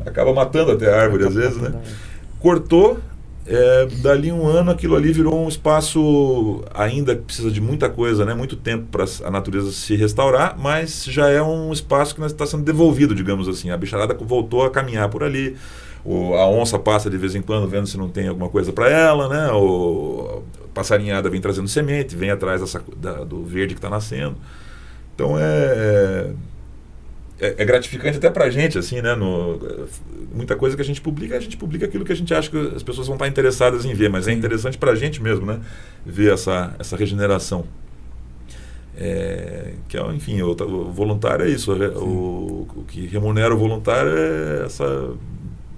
Acaba matando até a árvore, às vezes, né? Cortou, dali um ano aquilo ali virou um espaço, ainda precisa de muita coisa, né? Muito tempo para a natureza se restaurar, mas já é um espaço que está sendo devolvido, digamos assim. A bicharada voltou a caminhar por ali, a onça passa de vez em quando vendo se não tem alguma coisa para ela, né? A passarinhada vem trazendo semente, vem atrás do verde que está nascendo. Então é gratificante até pra gente, assim, né? Muita coisa que a gente publica aquilo que a gente acha que as pessoas vão estar interessadas em ver, mas é interessante pra gente mesmo, né? Ver essa regeneração. Enfim, o voluntário é isso. O que remunera o voluntário é essa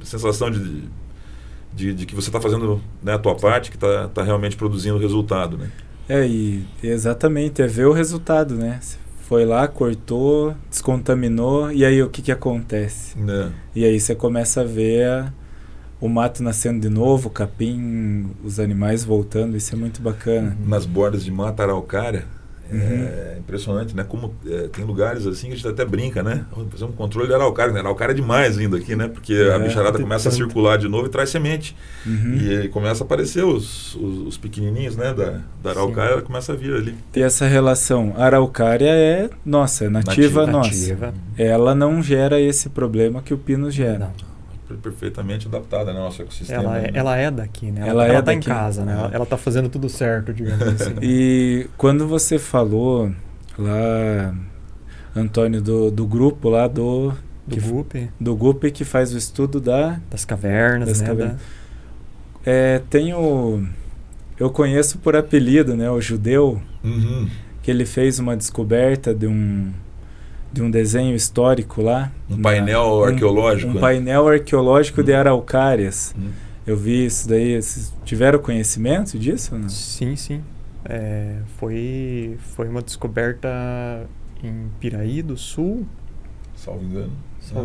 sensação de que você está fazendo, né, a tua parte, que está realmente produzindo resultado, né? E exatamente, ver o resultado, né? Foi lá, cortou, descontaminou, e aí o que acontece? E aí você começa a ver o mato nascendo de novo, o capim, os animais voltando, isso é muito bacana. Nas bordas de mata araucária, é impressionante, né? Como tem lugares assim que a gente até brinca, né? Vamos fazer um controle de araucária, né? Araucária é demais ainda aqui, né? Porque a bicharada começa a circular de novo e traz semente. E começa a aparecer os pequenininhos, né? Da araucária, ela começa a vir ali. E essa relação, a araucária é nativa nossa. Ela não gera esse problema que o pinus gera. Não. Perfeitamente adaptada, né, ao nosso ecossistema. Ela é daqui, né? Ela tá em casa, né? Ela tá fazendo tudo certo, digamos assim. E quando você falou lá, Antônio, do grupo lá do GUP, que faz o estudo das cavernas, né? Eu conheço por apelido, né, o Judeu, que ele fez uma descoberta de um desenho histórico lá. Um painel arqueológico. Um painel arqueológico de araucárias. Eu vi isso daí. Vocês tiveram conhecimento disso? Não? Sim. Foi uma descoberta em Piraí do Sul. Salvo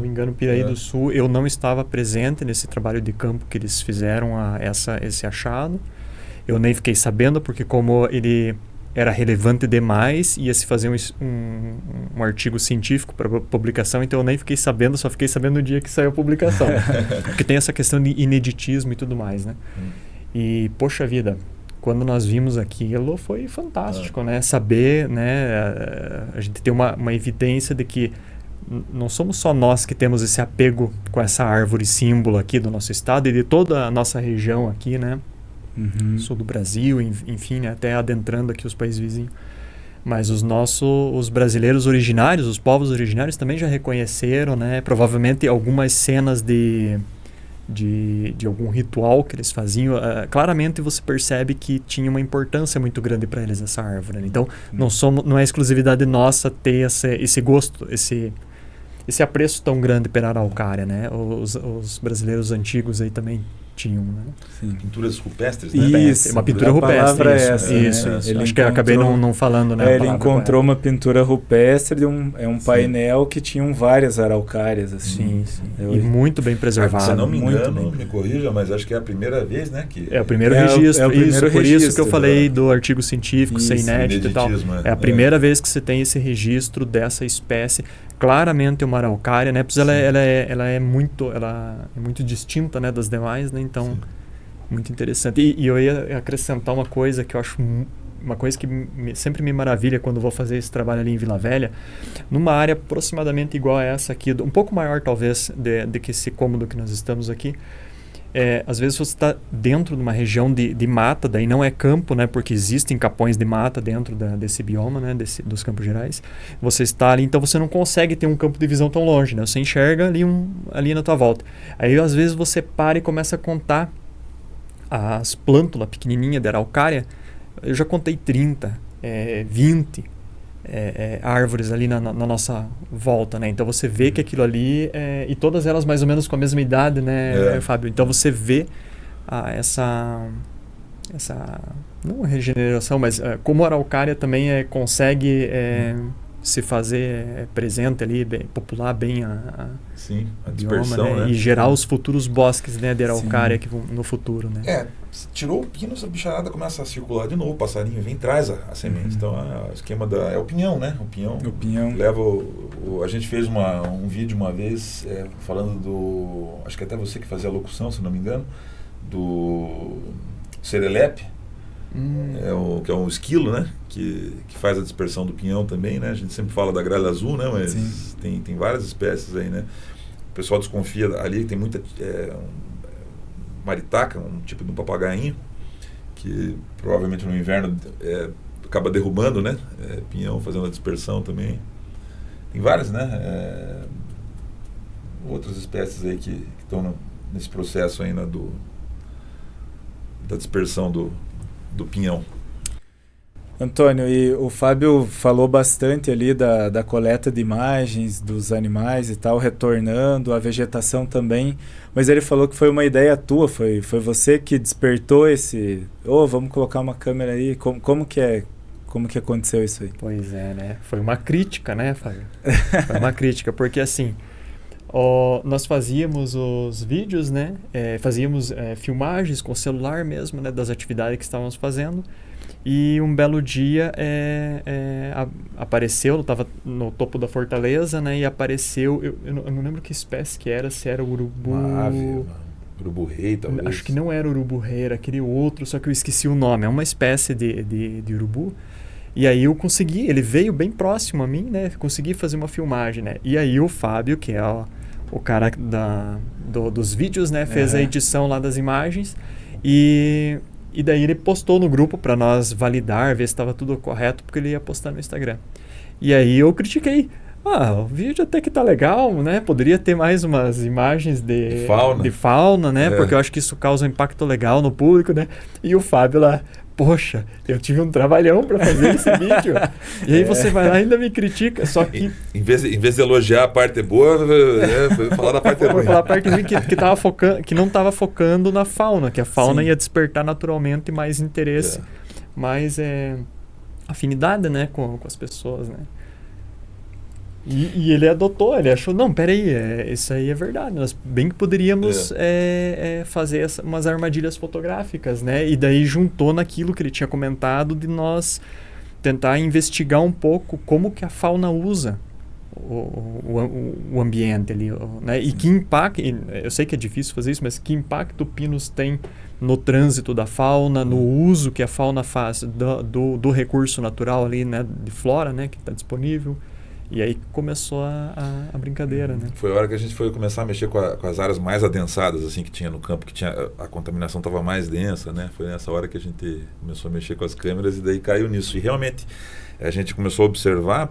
engano, Piraí do Sul. Eu não estava presente nesse trabalho de campo que eles fizeram esse achado. Eu nem fiquei sabendo, porque como ele era relevante demais, ia se fazer um artigo científico para publicação, então eu nem fiquei sabendo, só fiquei sabendo no dia que saiu a publicação. Porque tem essa questão de ineditismo e tudo mais, né? E, poxa vida, quando nós vimos aquilo, foi fantástico, né? Saber, né? A gente ter uma evidência de que não somos só nós que temos esse apego com essa árvore símbolo aqui do nosso estado e de toda a nossa região aqui, né? Sul do Brasil, enfim, né, até adentrando aqui os países vizinhos. Mas os brasileiros originários, os povos originários também já reconheceram, né, provavelmente algumas cenas de algum ritual que eles faziam. Claramente você percebe que tinha uma importância muito grande para eles essa árvore. Né? Então, não é exclusividade nossa ter esse gosto, esse apreço tão grande pela araucária, né? Os brasileiros antigos aí também tinham, né? Sim. Pinturas rupestres, né? Isso, uma pintura rupestre. Isso. Acho que eu acabei não falando, né? Ele encontrou uma pintura rupestre de um painel que tinham várias araucárias, assim. Sim. E muito bem preservado. Se não me engano, me corrija, mas acho que é a primeira vez, né? É o primeiro registro. Por isso que eu falei do artigo científico, ser inédito e tal. É a primeira vez que você tem esse registro dessa espécie. Claramente uma araucária, né? Pois ela é muito distinta, né, das demais, né? Então, muito interessante. E eu ia acrescentar uma coisa que eu acho uma coisa que sempre me maravilha quando vou fazer esse trabalho ali em Vila Velha, numa área aproximadamente igual a essa aqui, um pouco maior talvez de que esse cômodo que nós estamos aqui. Às vezes você está dentro de uma região de mata, daí não é campo, né, porque existem capões de mata dentro desse bioma, né, dos Campos Gerais. Você está ali, então você não consegue ter um campo de visão tão longe, né? Você enxerga ali na tua volta. Aí às vezes você para e começa a contar as plântulas pequenininhas de araucária. Eu já contei 30, 20 árvores ali na nossa volta, né? Então você vê que aquilo ali e todas elas mais ou menos com a mesma idade, né, Fábio? Então você vê essa não regeneração, mas como a araucária também consegue se fazer presente ali, popular bem a dispersão, bioma, né? E gerar os futuros bosques, né, de araucária que vão no futuro, né? Tirou o pino, a bicharada começa a circular de novo, o passarinho vem e traz a semente. Então, o esquema é o pinhão, né? O pinhão leva a gente fez um vídeo uma vez falando acho que até você que fazia a locução, se não me engano, do serelepe, que é um esquilo, né? Que faz a dispersão do pinhão também, né? A gente sempre fala da gralha azul, né? Mas tem várias espécies aí, né? O pessoal desconfia ali, tem muita maritaca, um tipo de um papagainho, que provavelmente no inverno acaba derrubando, né? Pinhão, fazendo a dispersão também. Tem várias, né? Outras espécies aí que estão nesse processo ainda da dispersão do pinhão. Antônio, e o Fábio falou bastante ali da coleta de imagens dos animais e tal, retornando, a vegetação também, mas ele falou que foi uma ideia tua, foi você que despertou vamos colocar uma câmera aí, como que aconteceu isso aí? Pois é, né? Foi uma crítica, né, Fábio? Foi uma crítica, porque assim, Nós fazíamos os vídeos, né? Fazíamos filmagens com o celular mesmo, né? Das atividades que estávamos fazendo. E um belo dia apareceu, eu estava no topo da fortaleza, né? E apareceu, eu não lembro que espécie que era, se era o urubu... Uma ave, urubu-rei, talvez. Acho que não era urubu-rei, era aquele outro, só que eu esqueci o nome. É uma espécie de urubu. E aí eu consegui, ele veio bem próximo a mim, né? Consegui fazer uma filmagem, né? E aí o Fábio, que é o cara dos vídeos, né? Fez a edição lá das imagens. E daí ele postou no grupo para nós validar, ver se estava tudo correto, porque ele ia postar no Instagram. E aí eu critiquei. O vídeo até que tá legal, né? Poderia ter mais umas imagens de fauna, né? Porque eu acho que isso causa um impacto legal no público, né? E o Fábio lá, poxa, eu tive um trabalhão para fazer esse vídeo. E aí você vai lá e ainda me critica. Só que... Em vez de elogiar a parte boa, foi falar da parte ruim. Foi falar a parte ruim que não estava focando na fauna, que a fauna ia despertar naturalmente mais interesse, mais afinidade, né, com as pessoas, né? E ele adotou, ele achou, não, peraí, isso aí é verdade, nós bem que poderíamos fazer umas armadilhas fotográficas, né? E daí juntou naquilo que ele tinha comentado de nós tentar investigar um pouco como que a fauna usa o ambiente ali, né? E que impacto, eu sei que é difícil fazer isso, mas que impacto o Pinos tem no trânsito da fauna, no uso que a fauna faz do recurso natural ali, né? De flora, né? Que está disponível. E aí começou a brincadeira, né? Foi a hora que a gente foi começar a mexer com as áreas mais adensadas, assim, que tinha no campo, que a contaminação estava mais densa, né? Foi nessa hora que a gente começou a mexer com as câmeras e daí caiu nisso. E realmente a gente começou a observar,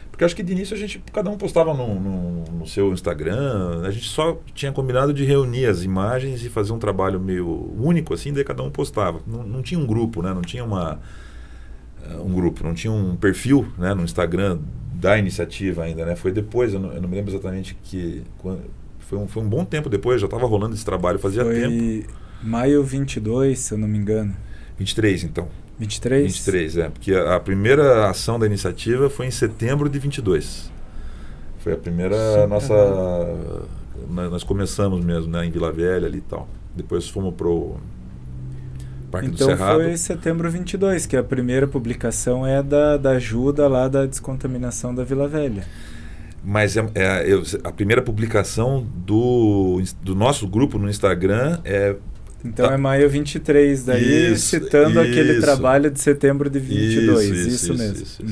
porque acho que de início cada um postava no seu Instagram, a gente só tinha combinado de reunir as imagens e fazer um trabalho meio único, assim, daí cada um postava. Não tinha um grupo, né? Não tinha um grupo, não tinha um perfil, né, no Instagram da iniciativa ainda, né? Foi depois, eu não me lembro exatamente foi um bom tempo depois, já estava rolando esse trabalho, fazia tempo. Foi maio 22, se eu não me engano. 23, então. 23? 23, porque a primeira ação da iniciativa foi em setembro de 22. Foi a primeira nós começamos mesmo, né, em Vila Velha ali e tal. Depois fomos pro Parque do Cerrado. Então foi setembro 22, que a primeira publicação é da ajuda lá da descontaminação da Vila Velha. Mas a primeira publicação do nosso grupo no Instagram Então é maio 23, daí citando aquele trabalho de setembro de 22, isso mesmo. Isso.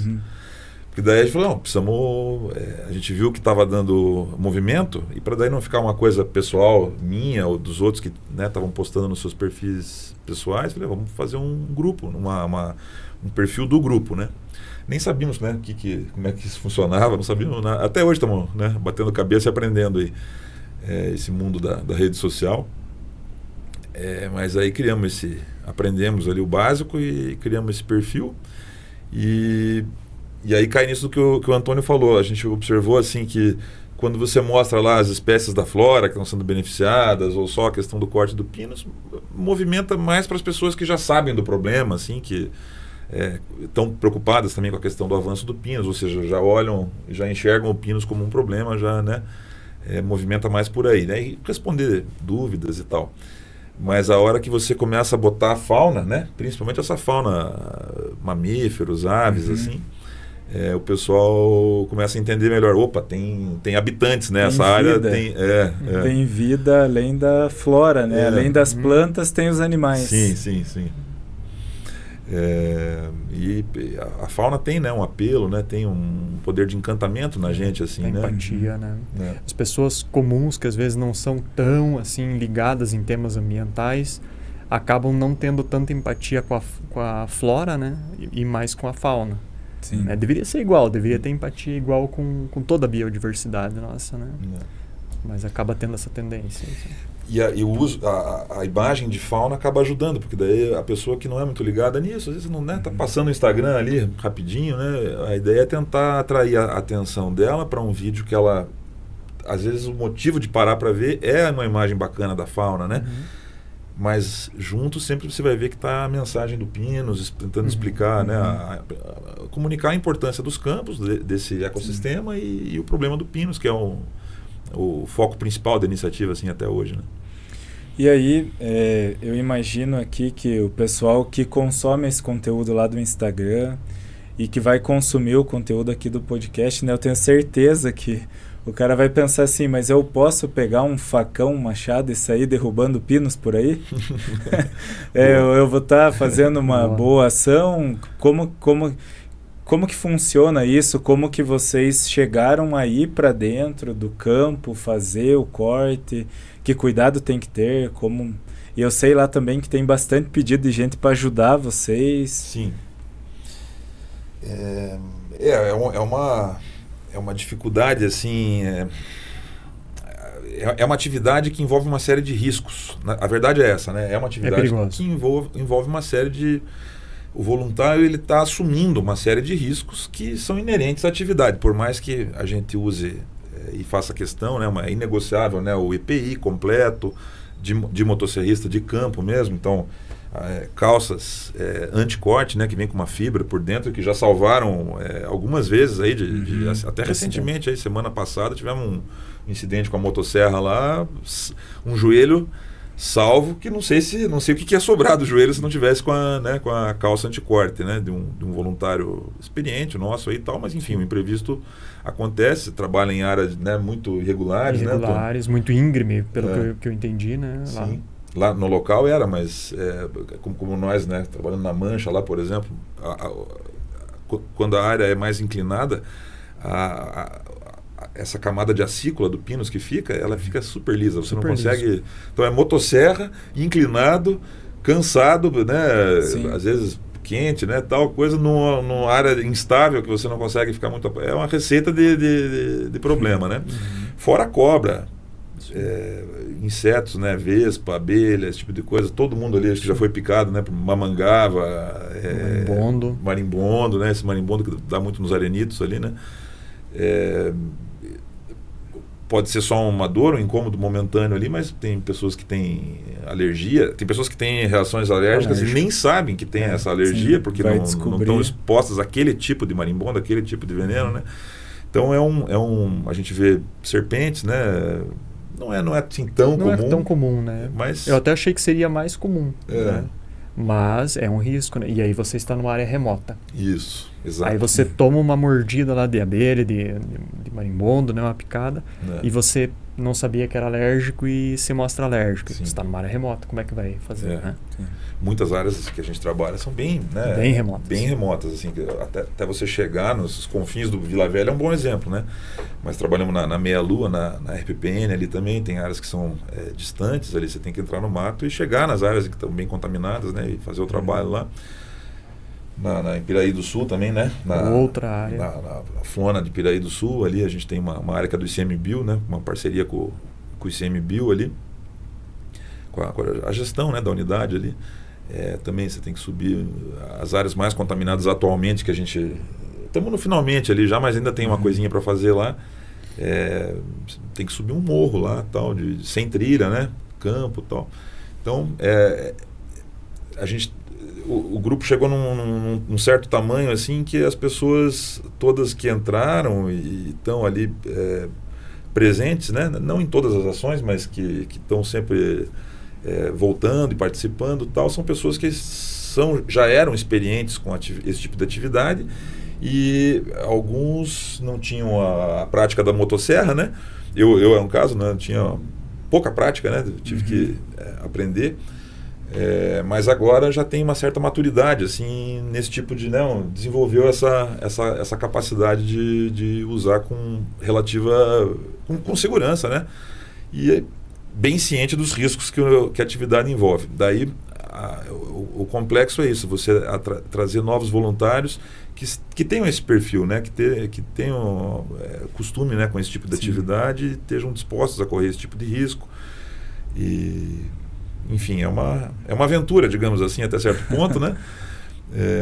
Porque daí a gente falou, não, precisamos... a gente viu que estava dando movimento, e para daí não ficar uma coisa pessoal minha ou dos outros que estavam postando nos seus perfis pessoais, falei, vamos fazer um grupo, um perfil do grupo, né? Nem sabíamos, né, como é que isso funcionava, não sabíamos nada. Até hoje estamos, né, batendo cabeça e aprendendo aí, esse mundo da rede social. Mas aí aprendemos ali o básico e criamos esse perfil. E aí cai nisso do que o Antônio falou. A gente observou assim que quando você mostra lá as espécies da flora que estão sendo beneficiadas, ou só a questão do corte do pinus, movimenta mais para as pessoas que já sabem do problema, assim, que estão preocupadas também com a questão do avanço do pinus, ou seja, já olham, já enxergam o pinus como um problema, já, né, movimenta mais por aí, né, e responder dúvidas e tal. Mas a hora que você começa a botar a fauna, né, principalmente essa fauna, mamíferos, aves, assim, o pessoal começa a entender melhor. Opa, tem habitantes, né? Essa área tem... Tem vida além da flora, né? Além das plantas, tem os animais. Sim. E a fauna tem, né, um apelo, né? Tem um poder de encantamento na gente, assim, né? Empatia, né? As pessoas comuns, que às vezes não são tão, assim, ligadas em temas ambientais, acabam não tendo tanta empatia com a flora, né? E mais com a fauna. Sim. Deveria ser igual, deveria ter empatia igual com toda a biodiversidade nossa, né? Mas acaba tendo essa tendência. Assim. E o uso, a imagem de fauna acaba ajudando, porque daí a pessoa que não é muito ligada nisso, às vezes não, né, tá passando o Instagram ali rapidinho, né? A ideia é tentar atrair a atenção dela para um vídeo que ela, às vezes o motivo de parar para ver é uma imagem bacana da fauna, né? Mas junto sempre você vai ver que está a mensagem do Pinos, tentando explicar, né, comunicar a importância dos campos, desse ecossistema e o problema do Pinos, que é o foco principal da iniciativa assim, até hoje, né? E aí, eu imagino aqui que o pessoal que consome esse conteúdo lá do Instagram e que vai consumir o conteúdo aqui do podcast, né, eu tenho certeza que o cara vai pensar assim, mas eu posso pegar um facão, um machado e sair derrubando pinos por aí? Eu vou estar fazendo uma boa ação? Como que funciona isso? Como que vocês chegaram aí para dentro do campo, fazer o corte? Que cuidado tem que ter? E eu sei lá também que tem bastante pedido de gente para ajudar vocês. Sim. É uma dificuldade, assim, é uma atividade que envolve uma série de riscos. A verdade é essa, né? É uma atividade que envolve uma série de... O voluntário, ele está assumindo uma série de riscos que são inerentes à atividade, por mais que a gente use e faça questão, né? É inegociável, né? O EPI completo, de motosserrista de campo mesmo, então... calças anti-corte, né, que vem com uma fibra por dentro, que já salvaram algumas vezes aí, até recentemente, aí, semana passada, tivemos um incidente com a motosserra lá, um joelho salvo, que não sei o que ia sobrar do joelho se não tivesse com a calça anti-corte, né, de um voluntário experiente nosso aí e tal, mas enfim, o imprevisto acontece, trabalha em áreas, né, muito irregulares, né, muito íngreme, pelo que eu entendi, né, lá. Sim. Lá no local era, mas como nós, né, trabalhando na Mancha lá, por exemplo, quando a área é mais inclinada, essa camada de acícula do pinus que ela fica super lisa. Você não consegue... Então é motosserra, inclinado, cansado, né? Sim. Às vezes quente, né? Tal coisa, numa área instável que você não consegue ficar muito... É uma receita de problema, né? Fora a cobra. Insetos, né, vespa, abelha, esse tipo de coisa, todo mundo ali acho que já foi picado, né, por mamangava, marimbondo, né, esse marimbondo que dá muito nos arenitos ali, né, pode ser só uma dor, um incômodo momentâneo ali, mas tem pessoas que têm alergia, tem pessoas que têm reações alérgicas e nem sabem que tem essa alergia, porque não estão expostas àquele tipo de marimbondo, àquele tipo de veneno, né, então a gente vê serpentes, né. Não é assim tão comum. Não é tão comum, né? Mas... Eu até achei que seria mais comum. Né? Mas é um risco, né? E aí você está numa área remota. Isso, exato. Aí você toma uma mordida lá de abelha, de marimbondo, né? Uma picada, e você não sabia que era alérgico e se mostra alérgico. Sim. Você está numa área remota, como é que vai fazer? Né? Muitas áreas que a gente trabalha são bem remotas. Bem remotas, assim, até você chegar nos confins do Vila Velha é um bom exemplo, né? Mas trabalhamos na Meia-Lua, na RPPN ali também, tem áreas que são distantes ali, você tem que entrar no mato e chegar nas áreas que estão bem contaminadas, né? E fazer o trabalho lá. Em Piraí do Sul também, né? Outra área. Na Flona de Piraí do Sul, ali a gente tem uma área que é do ICMBio, né? Uma parceria com o ICMBio ali, com a gestão, né, da unidade ali. Também você tem que subir as áreas mais contaminadas atualmente, que a gente... Estamos no finalmente ali já, mas ainda tem uma coisinha para fazer lá. Tem que subir um morro lá, tal, sem trilha, né? Campo e tal. Então, a gente... O grupo chegou num certo tamanho assim que as pessoas todas que entraram e estão ali presentes, né? Não em todas as ações, mas que estão sempre voltando e participando, tal, são pessoas que já eram experientes com esse tipo de atividade e alguns não tinham a prática da motosserra, né? Eu é um caso, né? Tinha pouca prática, né? Tive que aprender. Mas agora já tem uma certa maturidade assim, nesse tipo de... desenvolveu essa capacidade de usar com segurança, né? E bem ciente dos riscos que a atividade envolve. Daí o complexo é isso, você trazer novos voluntários que tenham esse perfil, né? Que tenham costume, né, com esse tipo de atividade e estejam dispostos a correr esse tipo de risco. Enfim, é uma aventura, digamos assim, até certo ponto, né?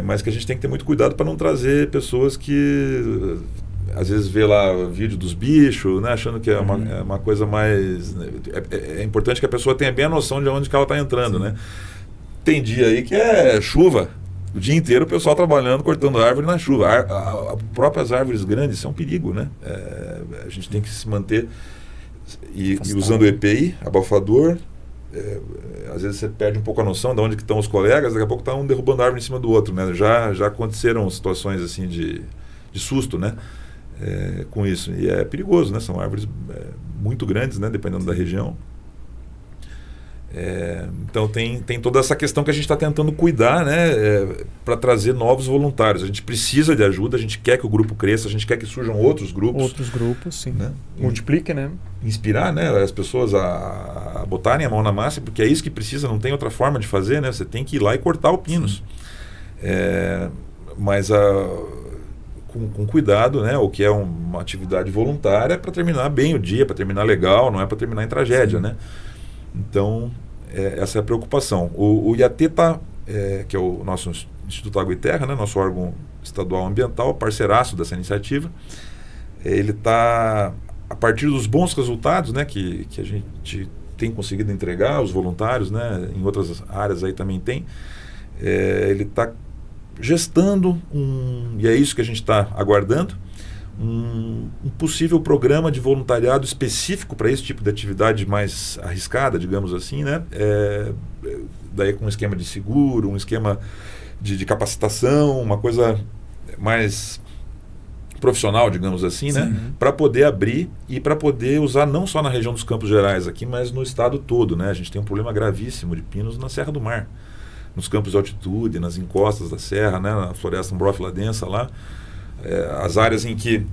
Mas que a gente tem que ter muito cuidado para não trazer pessoas que às vezes vê lá o vídeo dos bichos, né? Achando que é uma coisa mais... É importante que a pessoa tenha bem a noção de onde que ela está entrando, né? Tem dia aí que é chuva, o dia inteiro o pessoal trabalhando, cortando árvore na chuva. Próprias árvores grandes são um perigo, né? A gente tem que se manter E usando o EPI, abafador, às vezes você perde um pouco a noção de onde que estão os colegas, daqui a pouco está um derrubando a árvore em cima do outro, né? Já aconteceram situações assim de susto, né? Com isso. E é perigoso, né? São árvores muito grandes, né? Dependendo da região. Então tem toda essa questão que a gente está tentando cuidar, né? Para trazer novos voluntários. A gente precisa de ajuda, a gente quer que o grupo cresça, a gente quer que surjam outros grupos. Outros grupos, sim. Né? Multiplique, né? Inspirar, né, as pessoas a botarem a mão na massa, porque é isso que precisa, não tem outra forma de fazer, né? Você tem que ir lá e cortar o pinus. Mas com cuidado, né? O que é uma atividade voluntária para terminar bem o dia, para terminar legal, não é para terminar em tragédia, né? Então, essa é a preocupação. O IAT que é o nosso Instituto Água e Terra, né, nosso órgão estadual ambiental, parceiraço dessa iniciativa, ele está, a partir dos bons resultados, né, que a gente tem conseguido entregar aos voluntários, né, em outras áreas aí também tem, ele está gestando e é isso que a gente está aguardando, um possível programa de voluntariado específico para esse tipo de atividade mais arriscada, digamos assim, né? Daí com um esquema de seguro, um esquema de capacitação, uma coisa mais profissional, digamos assim, né? Para poder abrir e para poder usar não só na região dos Campos Gerais aqui, mas no estado todo, né? A gente tem um problema gravíssimo de pinos na Serra do Mar, nos campos de altitude, nas encostas da serra, né? Na floresta umbrófila densa lá. As áreas em que,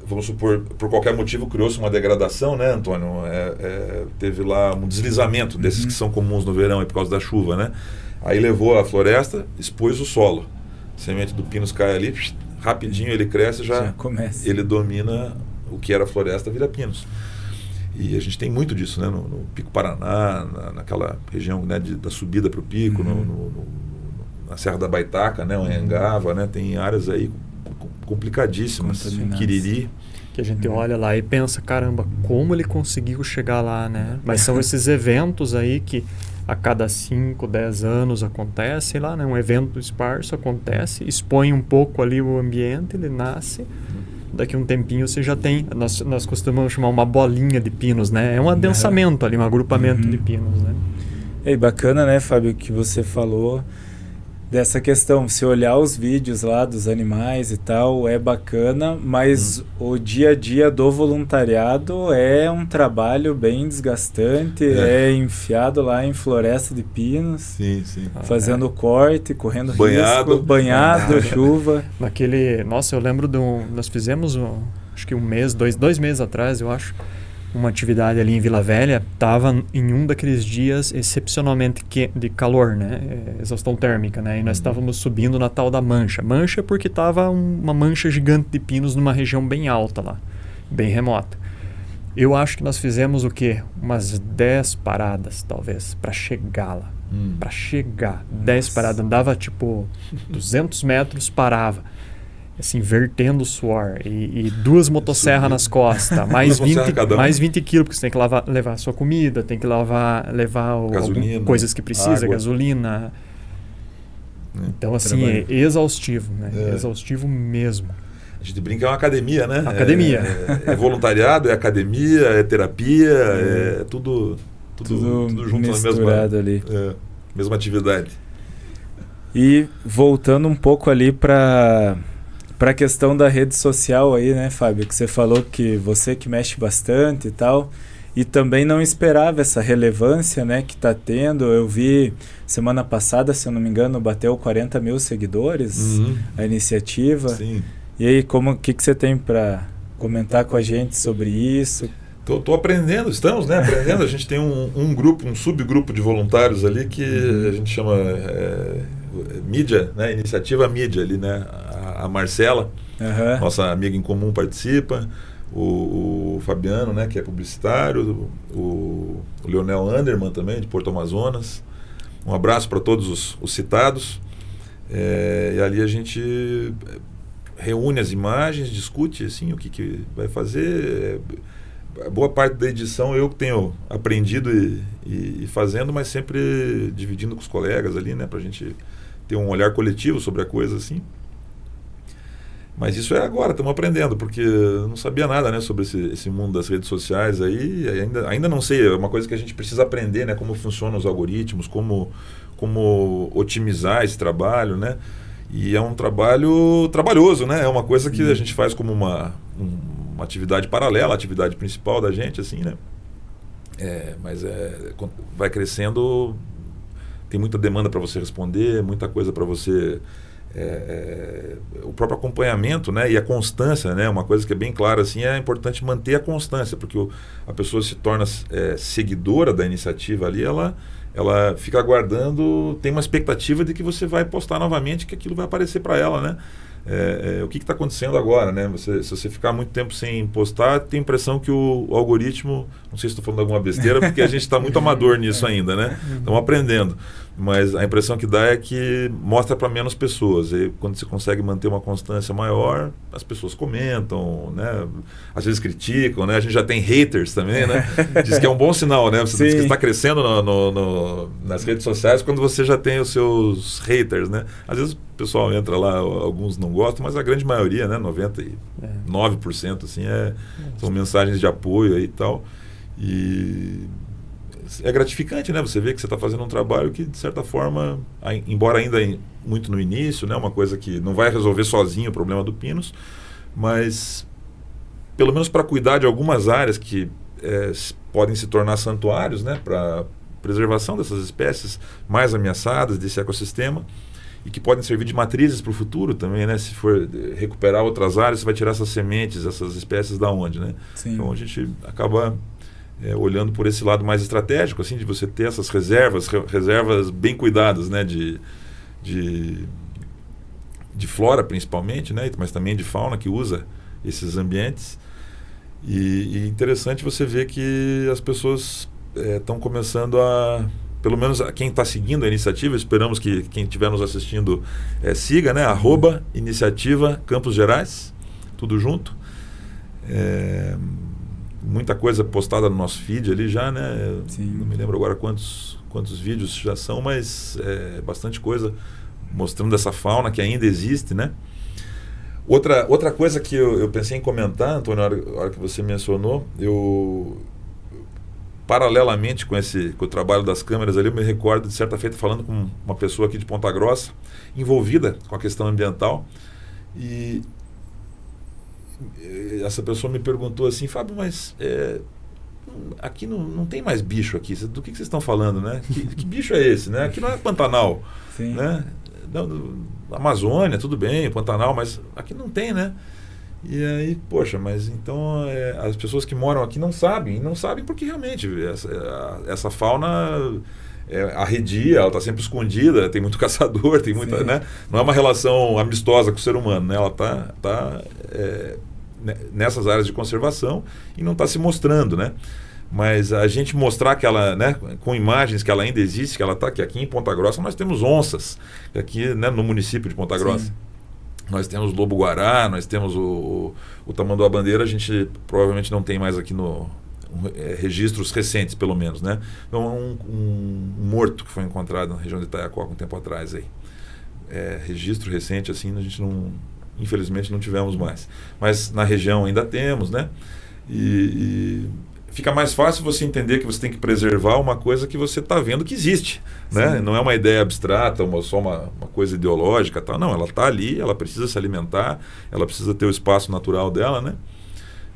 vamos supor, por qualquer motivo criou-se uma degradação, né, Antônio? Teve lá um deslizamento desses que são comuns no verão por causa da chuva, né? Aí levou a floresta, expôs o solo. A semente do pinus cai ali, rapidinho ele cresce, já começa. Ele domina o que era floresta, vira pinos. E a gente tem muito disso, né? No Pico Paraná, naquela região, né, da subida para o pico, na Serra da Baitaca, né, o Anhangava, né? Tem áreas aí complicadíssimas, Quiriri. Que a gente olha lá e pensa, caramba, como ele conseguiu chegar lá, né? Mas são esses eventos aí que a cada 5, 10 anos acontece lá, né? Um evento esparso acontece, expõe um pouco ali o ambiente, ele nasce, daqui a um tempinho você já tem, nós costumamos chamar uma bolinha de pinos, né? É um adensamento ali, um agrupamento de pinos, né? É bacana, né, Fábio, que você falou dessa questão, se olhar os vídeos lá dos animais e tal, é bacana, mas o dia a dia do voluntariado é um trabalho bem desgastante, enfiado lá em floresta de pinos, fazendo corte, correndo risco, banhado, chuva. Nossa, eu lembro nós fizemos, acho que 2 meses atrás, eu acho, uma atividade ali em Vila Velha, estava em um daqueles dias excepcionalmente de calor, né? Exaustão térmica, né? E nós estávamos subindo na tal da mancha. Mancha porque estava uma mancha gigante de pinos numa região bem alta lá, bem remota. Eu acho que nós fizemos o quê? Umas 10 paradas, talvez, para chegar lá. Para chegar. 10 paradas. Andava tipo 200 metros, parava. Assim, vertendo suor e 2 motosserras nas costas, mais 20 quilos, porque você tem que levar a sua comida, tem que levar coisas que precisa, água, gasolina. Então, assim, é exaustivo, né? Exaustivo mesmo. A gente brinca, é uma academia, né? Academia. É voluntariado, é academia, é terapia, é tudo junto misturado ali. Mesma atividade. E voltando um pouco ali para a questão da rede social aí, né, Fábio? Que você falou que você que mexe bastante e tal, e também não esperava essa relevância, né, que está tendo. Eu vi semana passada, se eu não me engano, bateu 40 mil seguidores a iniciativa. Sim. E aí, o que você tem para comentar com a gente sobre isso? Tô aprendendo, estamos, né, aprendendo. A gente tem um grupo, um subgrupo de voluntários ali que a gente chama mídia, né, iniciativa mídia ali, né, a Marcela, nossa amiga em comum, participa, o Fabiano, né, que é publicitário, o Leonel Anderman também, de Porto Amazonas. Um abraço para todos os citados. E ali a gente reúne as imagens, discute assim, o que vai fazer. Boa parte da edição eu que tenho aprendido e fazendo, mas sempre dividindo com os colegas ali, né, para a gente ter um olhar coletivo sobre a coisa assim. Mas isso é agora, estamos aprendendo, porque eu não sabia nada, né, sobre esse mundo das redes sociais aí, ainda não sei, é uma coisa que a gente precisa aprender, né, como funcionam os algoritmos, como otimizar esse trabalho, né, e é um trabalho trabalhoso, né, é uma coisa que a gente faz como uma atividade paralela, a atividade principal da gente, assim, né, mas vai crescendo, tem muita demanda para você responder, muita coisa para você... o próprio acompanhamento, né, e a constância, né, uma coisa que é bem clara assim, é importante manter a constância, porque a pessoa se torna seguidora da iniciativa ali, ela fica aguardando, tem uma expectativa de que você vai postar novamente, que aquilo vai aparecer para ela, né? O que está acontecendo agora, né? Se você ficar muito tempo sem postar, tem a impressão que o algoritmo, não sei se estou falando alguma besteira, porque a gente está muito amador nisso ainda, né? Estamos aprendendo, mas a impressão que dá é que mostra para menos pessoas, e quando você consegue manter uma constância maior, as pessoas comentam, né? Às vezes criticam, né? A gente já tem haters também, né? Diz que é um bom sinal, né? Você diz que está crescendo nas redes sociais quando você já tem os seus haters, né? Às vezes o pessoal entra lá, alguns não gostam, mas a grande maioria, né, 99% assim, são mensagens de apoio aí e tal. E é gratificante, né? Você vê que você está fazendo um trabalho que, de certa forma, embora ainda muito no início, né, uma coisa que não vai resolver sozinho o problema do Pinus, mas pelo menos para cuidar de algumas áreas que podem se tornar santuários, né, para preservação dessas espécies mais ameaçadas desse ecossistema, e que podem servir de matrizes para o futuro também, né? Se for recuperar outras áreas, você vai tirar essas sementes, essas espécies da onde, né? Sim. Então a gente acaba olhando por esse lado mais estratégico, assim, de você ter essas reservas bem cuidadas, né? De flora principalmente, né? Mas também de fauna que usa esses ambientes. E interessante você ver que as pessoas estão começando a... Pelo menos quem está seguindo a iniciativa, esperamos que quem estiver nos assistindo siga, né? @iniciativa Campos Gerais, tudo junto. Muita coisa postada no nosso feed ali já, né? Sim. Não me lembro agora quantos vídeos já são, mas bastante coisa mostrando essa fauna que ainda existe, né? Outra coisa que eu pensei em comentar, Antônio, na hora que você mencionou, paralelamente com o trabalho das câmeras ali, eu me recordo de certa feita falando com uma pessoa aqui de Ponta Grossa, envolvida com a questão ambiental, e essa pessoa me perguntou assim: Fábio, mas aqui não tem mais bicho aqui, do que vocês estão falando, né? Que bicho é esse, né? Aqui não é Pantanal, Sim. né? Amazônia, tudo bem, Pantanal, mas aqui não tem, né? E aí, poxa, mas então as pessoas que moram aqui não sabem porque realmente essa fauna arredia, ela está sempre escondida, tem muito caçador, tem muita, né? Não é uma relação amistosa com o ser humano, né? Ela está nessas áreas de conservação e não está se mostrando, né? Mas a gente mostrar que ela, né, com imagens que ela ainda existe, que aqui em Ponta Grossa nós temos onças, aqui, né, no município de Ponta Grossa. Sim. Nós temos lobo-guará, nós temos o tamanduá-bandeira, a gente provavelmente não tem mais aqui no registros recentes, pelo menos, né? Então, um morto que foi encontrado na região de Itaiacoca um tempo atrás aí. Registro recente, assim, a gente infelizmente não tivemos mais. Mas na região ainda temos, né? E fica mais fácil você entender que você tem que preservar uma coisa que você está vendo que existe, né? Não é uma ideia abstrata, só uma coisa ideológica, tal. Não, ela está ali, ela precisa se alimentar, ela precisa ter o espaço natural dela, né?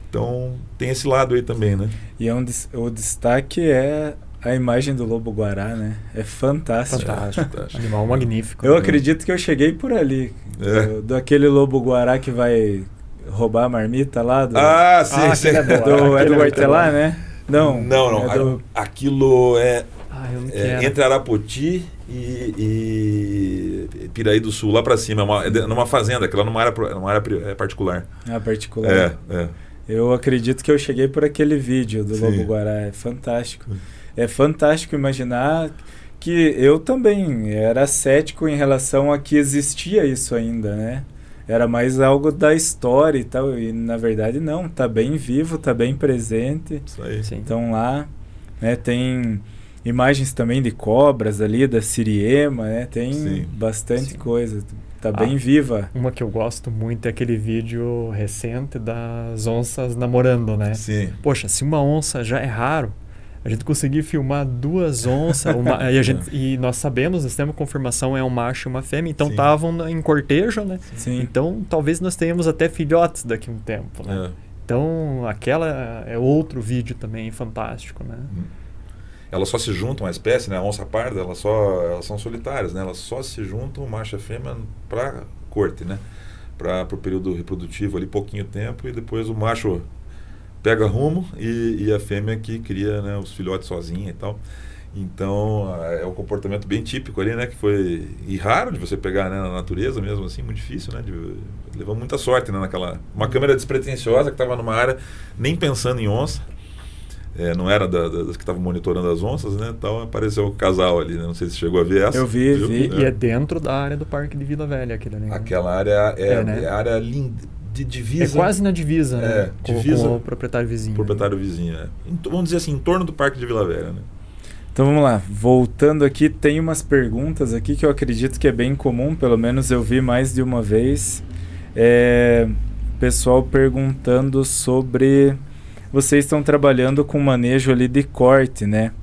Então tem esse lado aí também, né? E o destaque é a imagem do lobo-guará, né? É fantástico. Fantástico. Animal magnífico. Eu acredito que eu cheguei por ali, daquele lobo-guará que vai roubar a marmita lá do... sim. Do Hortelã, né? Não. Aquilo entre era. Arapoti e Piraí do Sul, lá para cima. Numa fazenda, aquela numa área particular. Particular. Eu acredito que eu cheguei por aquele vídeo do lobo-guará. É fantástico. É fantástico imaginar que eu também era cético em relação a que existia isso ainda, né? Era mais algo da história e tal, e na verdade não, tá bem vivo, tá bem presente. Isso aí. Sim. Então lá, né, tem imagens também de cobras ali, da Siriema, né? Tem bastante coisa. Tá bem viva. Uma que eu gosto muito é aquele vídeo recente das onças namorando, né? Sim. Poxa, se uma onça já é raro, a gente conseguir filmar 2 onças, e nós sabemos, nós temos confirmação, é um macho e uma fêmea, então estavam em cortejo, né? Sim. Então talvez nós tenhamos até filhotes daqui a um tempo, né? Então aquela é outro vídeo também fantástico, né? Elas só se juntam, a espécie, né? A onça parda, elas são solitárias, né? Elas só se juntam, macho e fêmea, para corte, né? Para o período reprodutivo ali, pouquinho tempo, e depois o macho pega rumo e a fêmea que cria, né, os filhotes sozinha e tal. Então é um comportamento bem típico ali, né, que foi e raro de você pegar, né, na natureza mesmo assim, muito difícil, né, levou muita sorte, né, uma câmera despretensiosa que estava numa área nem pensando em onça, não era das que estavam monitorando as onças, né, então apareceu o casal ali, né, não sei se chegou a ver essa. Eu vi. E é dentro da área do Parque de Vila Velha aquele, né? Aquela área é a área linda. De divisa. É quase na divisa, né? Divisa com o proprietário vizinho. Proprietário vizinho, né? Vamos dizer assim, em torno do Parque de Vila Velha, né? Então vamos lá, voltando aqui, tem umas perguntas aqui que eu acredito que é bem comum, pelo menos eu vi mais de uma vez. Pessoal perguntando sobre... Vocês estão trabalhando com manejo ali de corte, né?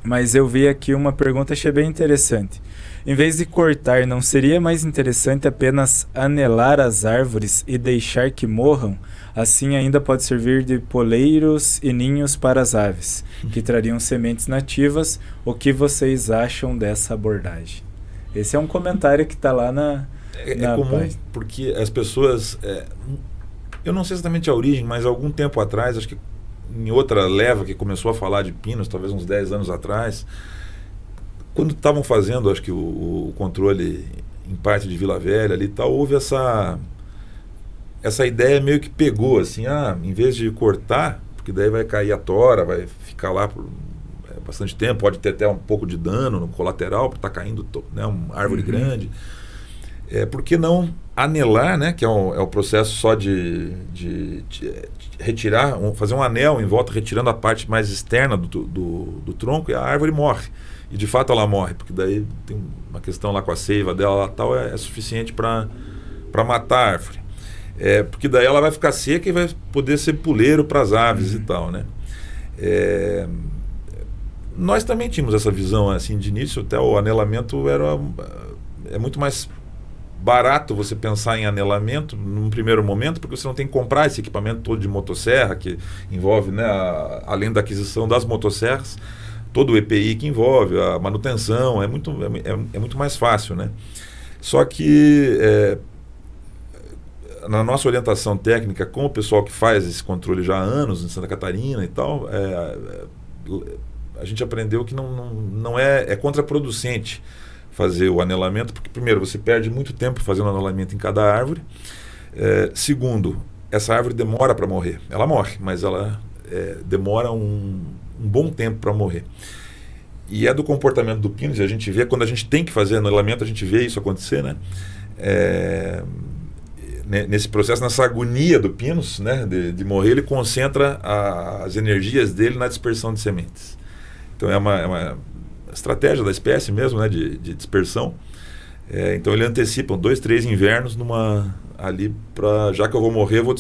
Mas eu vi aqui uma pergunta, achei bem interessante. Em vez de cortar, não seria mais interessante apenas anelar as árvores e deixar que morram? Assim ainda pode servir de poleiros e ninhos para as aves, que trariam sementes nativas. O que vocês acham dessa abordagem? Esse é um comentário que está lá na comum, página. porque as pessoas... eu não sei exatamente a origem, mas algum tempo atrás, acho que em outra leva que começou a falar de pinos, talvez uns 10 anos atrás... Quando estavam fazendo, acho que o controle em parte de Vila Velha ali e tal, houve essa ideia meio que pegou, assim, em vez de cortar, porque daí vai cair a tora, vai ficar lá por bastante tempo, pode ter até um pouco de dano no colateral, porque está caindo, né, uma árvore grande. Por que não anelar, né, que é o processo só de retirar, fazer um anel em volta, retirando a parte mais externa do tronco, e a árvore morre. E de fato ela morre, porque daí tem uma questão lá com a seiva dela lá, tal, é suficiente para matar a árvore. Porque daí ela vai ficar seca e vai poder ser puleiro para as aves e tal, né? Nós também tínhamos essa visão assim de início, até o anelamento é muito mais barato você pensar em anelamento num primeiro momento, porque você não tem que comprar esse equipamento todo de motosserra, que envolve, né, além da aquisição das motosserras, todo o EPI que envolve, a manutenção, é muito mais fácil, né? Só que na nossa orientação técnica com o pessoal que faz esse controle já há anos em Santa Catarina e tal, a gente aprendeu que não é contraproducente fazer o anelamento, porque primeiro você perde muito tempo fazendo anelamento em cada árvore, segundo, essa árvore demora para morrer, ela morre, mas ela demora um bom tempo para morrer. E é do comportamento do pinus, e a gente vê, quando a gente tem que fazer anelamento, a gente vê isso acontecer, né? Nesse processo, nessa agonia do pinus, né, de morrer, ele concentra as energias dele na dispersão de sementes. Então é uma estratégia da espécie mesmo, né, de dispersão. Então ele antecipa 2, 3 invernos ali para, já que eu vou morrer, eu vou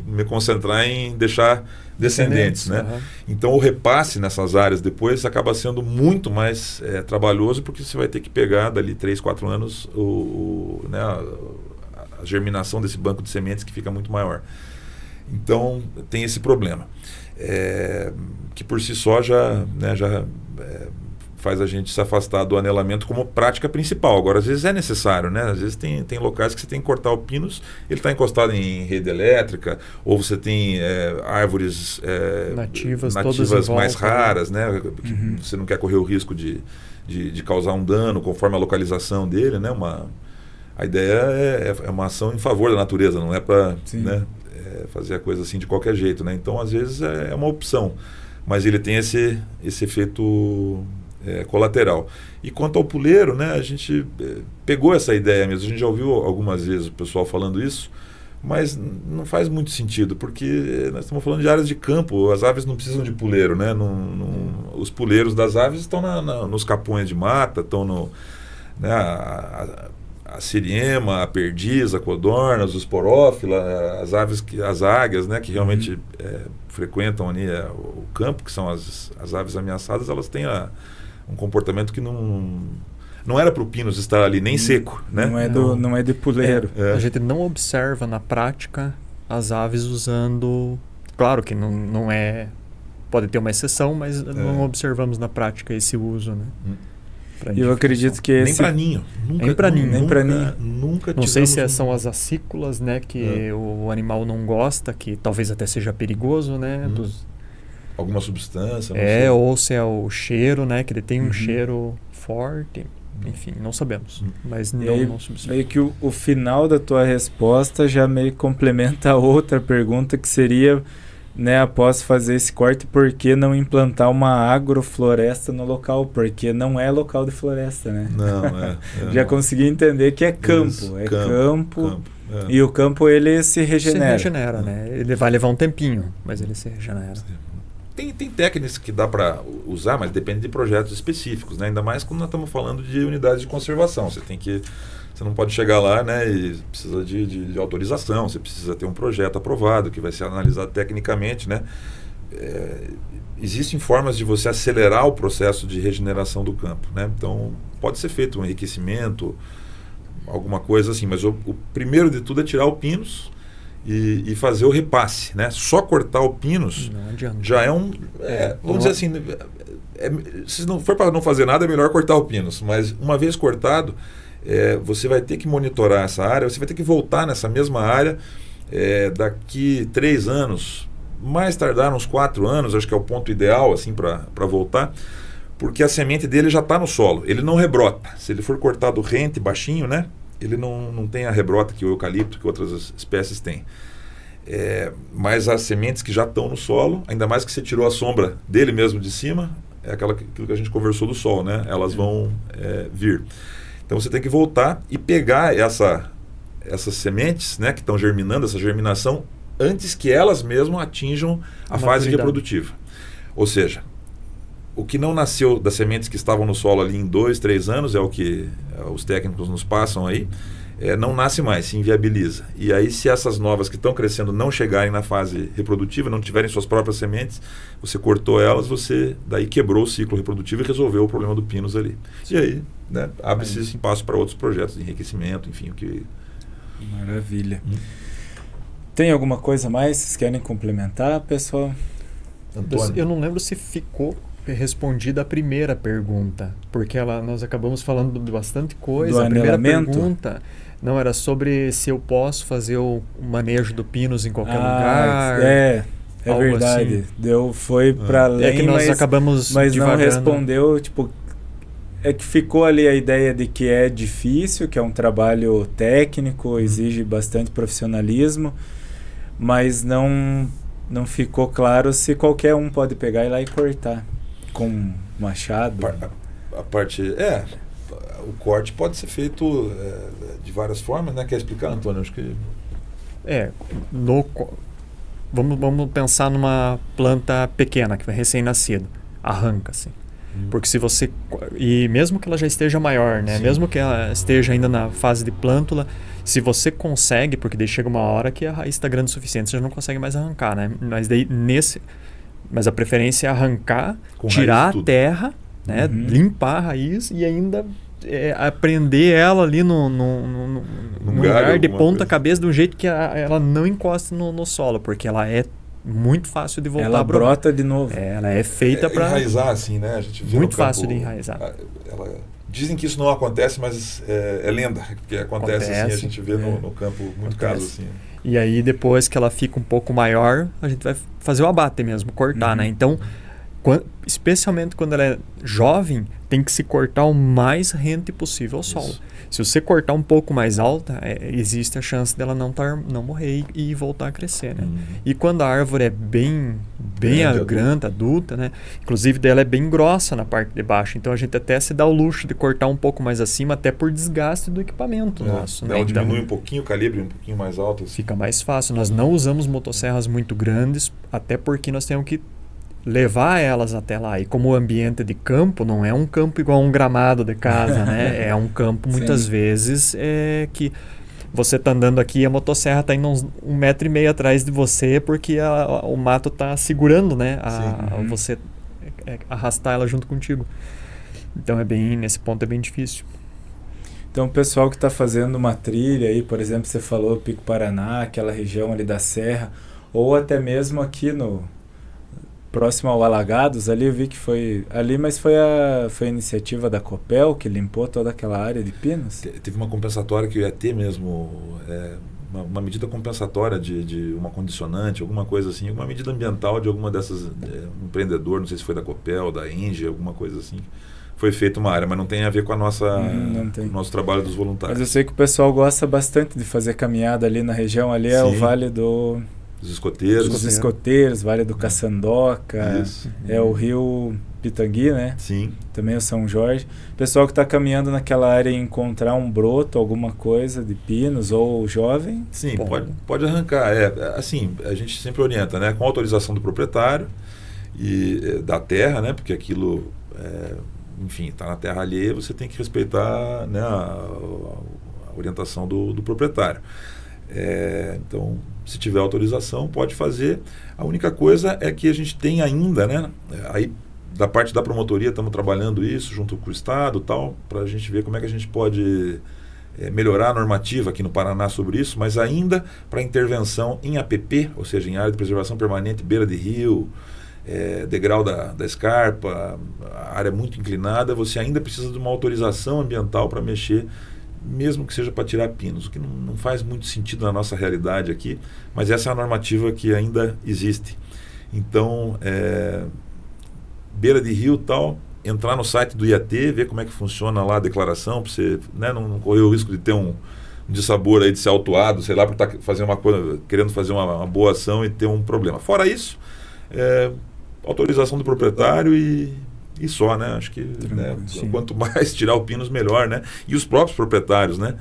me concentrar em deixar descendentes, né? Uhum. Então o repasse nessas áreas depois acaba sendo muito mais trabalhoso, porque você vai ter que pegar dali 3, 4 anos né, a germinação desse banco de sementes, que fica muito maior. Então tem esse problema, que por si só já faz a gente se afastar do anelamento como prática principal. Agora, às vezes é necessário, né? Às vezes tem locais que você tem que cortar o pinus, ele está encostado em rede elétrica, ou você tem árvores nativas mais raras, né? Uhum. Você não quer correr o risco de causar um dano conforme a localização dele, né? A ideia é uma ação em favor da natureza, não é para, né, fazer a coisa assim de qualquer jeito, né? Então, às vezes é uma opção, mas ele tem esse efeito colateral. E quanto ao puleiro, né, a gente pegou essa ideia mesmo, a gente já ouviu algumas vezes o pessoal falando isso, mas não faz muito sentido, porque nós estamos falando de áreas de campo, as aves não precisam de puleiro, né? Os puleiros das aves estão nos capões de mata, estão no... Né, a siriema, a perdiz, a codorna, os esporófila, as águias, né, que realmente frequentam ali o campo, que são as aves ameaçadas, elas têm um comportamento que não era para o pinus estar ali nem seco, né? Não é de puleiro. A gente não observa na prática as aves usando, claro que não é, pode ter uma exceção, mas não observamos na prática esse uso, né? E eu acredito que esse... Nem para ninho. Nunca não sei se são as acículas, né, que o animal não gosta, que talvez até seja perigoso, né? Alguma substância. Ou se é o cheiro, né, que ele tem um cheiro forte. Enfim, não sabemos. Mas não subscreve. Meio que o final da tua resposta já meio complementa a outra pergunta, que seria, né, após fazer esse corte, por que não implantar uma agrofloresta no local? Porque não é local de floresta, né? Não, já consegui entender que é campo. Isso, campo. E o campo, ele se regenera. Se regenera, né? Ele vai levar um tempinho, mas ele se regenera. Tem técnicas que dá para usar, mas depende de projetos específicos, né? Ainda mais quando nós estamos falando de unidades de conservação. Você não pode chegar lá, né, e precisa de autorização, você precisa ter um projeto aprovado que vai ser analisado tecnicamente, né? Existem formas de você acelerar o processo de regeneração do campo, né? Então, pode ser feito um enriquecimento, alguma coisa assim, mas o primeiro de tudo é tirar o pinus e fazer o repasse, né? Só cortar o pinus já é um... vamos dizer assim, se não for para não fazer nada, é melhor cortar o pinus, mas uma vez cortado, você vai ter que monitorar essa área, você vai ter que voltar nessa mesma área daqui 3 anos, mais tardar uns 4 anos, acho que é o ponto ideal assim, para voltar, porque a semente dele já está no solo, ele não rebrota. Se ele for cortado rente, baixinho, né? Ele não tem a rebrota que o eucalipto, que outras espécies têm. Mas as sementes que já estão no solo, ainda mais que você tirou a sombra dele mesmo de cima, é aquilo que a gente conversou do sol, né? Elas vão vir. Então você tem que voltar e pegar essas sementes, né, que estão germinando, essa germinação, antes que elas mesmas atinjam a fase reprodutiva. Ou seja, o que não nasceu das sementes que estavam no solo ali em 2, 3 anos, é o que os técnicos nos passam aí, não nasce mais, se inviabiliza. E aí, se essas novas que estão crescendo não chegarem na fase reprodutiva, não tiverem suas próprias sementes, você cortou elas, você daí quebrou o ciclo reprodutivo e resolveu o problema do pinus ali. Sim. E aí, né, abre-se espaço para outros projetos de enriquecimento, enfim, o que... Maravilha. Tem alguma coisa mais que vocês querem complementar, pessoal? Antônio? Eu não lembro se ficou respondida a primeira pergunta, porque nós acabamos falando de bastante coisa. Do a primeira anelamento? Pergunta não era sobre se eu posso fazer o manejo do pinus em qualquer lugar. É algo verdade. assim. Foi para além, É que nós acabamos mas não divagando. respondeu, tipo, é que ficou ali a ideia de que é difícil, que é um trabalho técnico, exige bastante profissionalismo, mas não ficou claro se qualquer um pode pegar e ir lá e cortar com machado. A parte... o corte pode ser feito de várias formas, né? Quer explicar, Antônio? Acho que... Vamos pensar numa planta pequena, que vai recém-nascido. Arranca-se. Porque se você... E mesmo que ela já esteja maior, né? Sim. Mesmo que ela esteja ainda na fase de plântula, se você consegue, porque daí chega uma hora que a raiz está grande o suficiente, você já não consegue mais arrancar, né? Mas a preferência é arrancar, Com tirar raiz a terra, né? Limpar a raiz e ainda prender ela ali num lugar de ponta cabeça de um jeito que ela não encoste no solo, porque ela é muito fácil de voltar. Ela brota de novo. Ela é feita para enraizar, assim, né? A gente vê muito no campo, fácil de enraizar. Dizem que isso não acontece, mas é lenda, que acontece assim, a gente vê no campo muito caso assim. E aí depois que ela fica um pouco maior, a gente vai fazer o abate mesmo, cortar, né? Então, especialmente quando ela é jovem, tem que se cortar o mais rente possível ao solo. Se você cortar um pouco mais alta, existe a chance dela não morrer e voltar a crescer, né? E quando a árvore é bem grande, adulta, né? Inclusive dela é bem grossa na parte de baixo, então a gente até se dá o luxo de cortar um pouco mais acima, até por desgaste do equipamento nosso, né? Ela diminui um pouquinho o calibre, um pouquinho mais alto. Assim. Fica mais fácil. Nós não usamos motosserras muito grandes, até porque nós temos que levar elas até lá. E como o ambiente de campo não é um campo igual a um gramado de casa, né? É um campo muitas vezes que você tá andando aqui e a motosserra tá indo uns 1,5 m atrás de você porque o mato tá segurando, né? Você arrastar ela junto contigo. Então nesse ponto é bem difícil. Então o pessoal que está fazendo uma trilha aí, por exemplo, você falou Pico Paraná, aquela região ali da Serra, ou até mesmo aqui próximo ao Alagados, ali eu vi que foi ali, mas foi a iniciativa da Copel que limpou toda aquela área de pinos? Teve uma compensatória que ia ter mesmo, uma medida compensatória de uma condicionante, alguma coisa assim, uma medida ambiental de alguma dessas, um empreendedor, não sei se foi da Copel, da Engie, alguma coisa assim. Foi feita uma área, mas não tem a ver com a nosso trabalho dos voluntários. Mas eu sei que o pessoal gosta bastante de fazer caminhada ali na região, ali é o Vale dos Escoteiros, Vale do Caçandoca, é o Rio Pitangui, né? Sim. Também o São Jorge. O pessoal que está caminhando naquela área e encontrar um broto, alguma coisa de pinos ou jovem... Sim, pode arrancar. Assim, a gente sempre orienta, né? Com autorização do proprietário e da terra, né? Porque aquilo... enfim, está na terra alheia, você tem que respeitar, né, a orientação do proprietário. Então, se tiver autorização, pode fazer. A única coisa é que a gente tem ainda, né, aí da parte da promotoria estamos trabalhando isso junto com o Estado, tal, para a gente ver como é que a gente pode melhorar a normativa aqui no Paraná sobre isso, mas ainda para intervenção em APP, ou seja, em área de preservação permanente, beira de rio, degrau da escarpa, área muito inclinada, você ainda precisa de uma autorização ambiental para mexer, mesmo que seja para tirar pinos, o que não faz muito sentido na nossa realidade aqui, mas essa é a normativa que ainda existe. Então, beira de rio tal, entrar no site do IAT, ver como é que funciona lá a declaração, para você, né, não correr o risco de ter um dissabor aí, de ser autuado, sei lá, por estar querendo fazer uma boa ação e ter um problema. Fora isso, autorização do proprietário e só, né? Acho que, né, quanto mais tirar o pinos, melhor, né? E os próprios proprietários, né?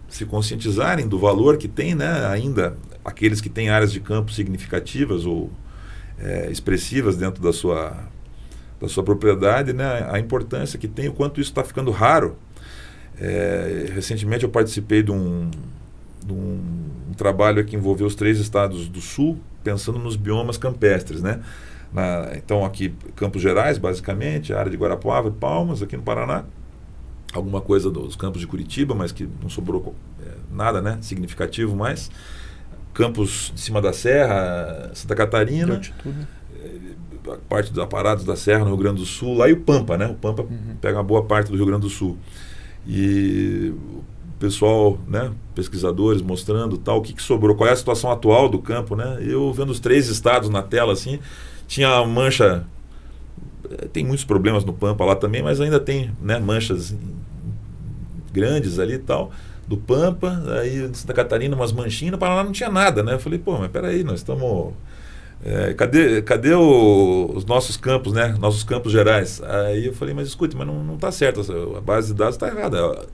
Se conscientizarem do valor que tem, né? Ainda aqueles que têm áreas de campo significativas ou expressivas dentro da sua propriedade, né? A importância que tem, o quanto isso está ficando raro. Recentemente eu participei de um trabalho que envolveu os 3 estados do sul, pensando nos biomas campestres, né? Então aqui Campos Gerais, basicamente, a área de Guarapuava e Palmas, aqui no Paraná, alguma coisa dos campos de Curitiba, mas que não sobrou nada, né, significativo mais. Campos de cima da Serra, Santa Catarina, a parte dos aparados da Serra no Rio Grande do Sul, lá e o Pampa, né? O Pampa pega uma boa parte do Rio Grande do Sul. E pessoal, né, pesquisadores mostrando tal, o que sobrou, qual é a situação atual do campo, né? Eu vendo os 3 estados na tela assim, tinha a mancha, tem muitos problemas no Pampa lá também, mas ainda tem, né, manchas grandes ali e tal, do Pampa, aí em Santa Catarina umas manchinhas, no Paraná não tinha nada, né? Eu falei, pô, mas peraí, nós estamos... cadê os nossos campos, né? Nossos campos gerais? Aí eu falei, mas escute, mas não está certo, a base de dados está errada.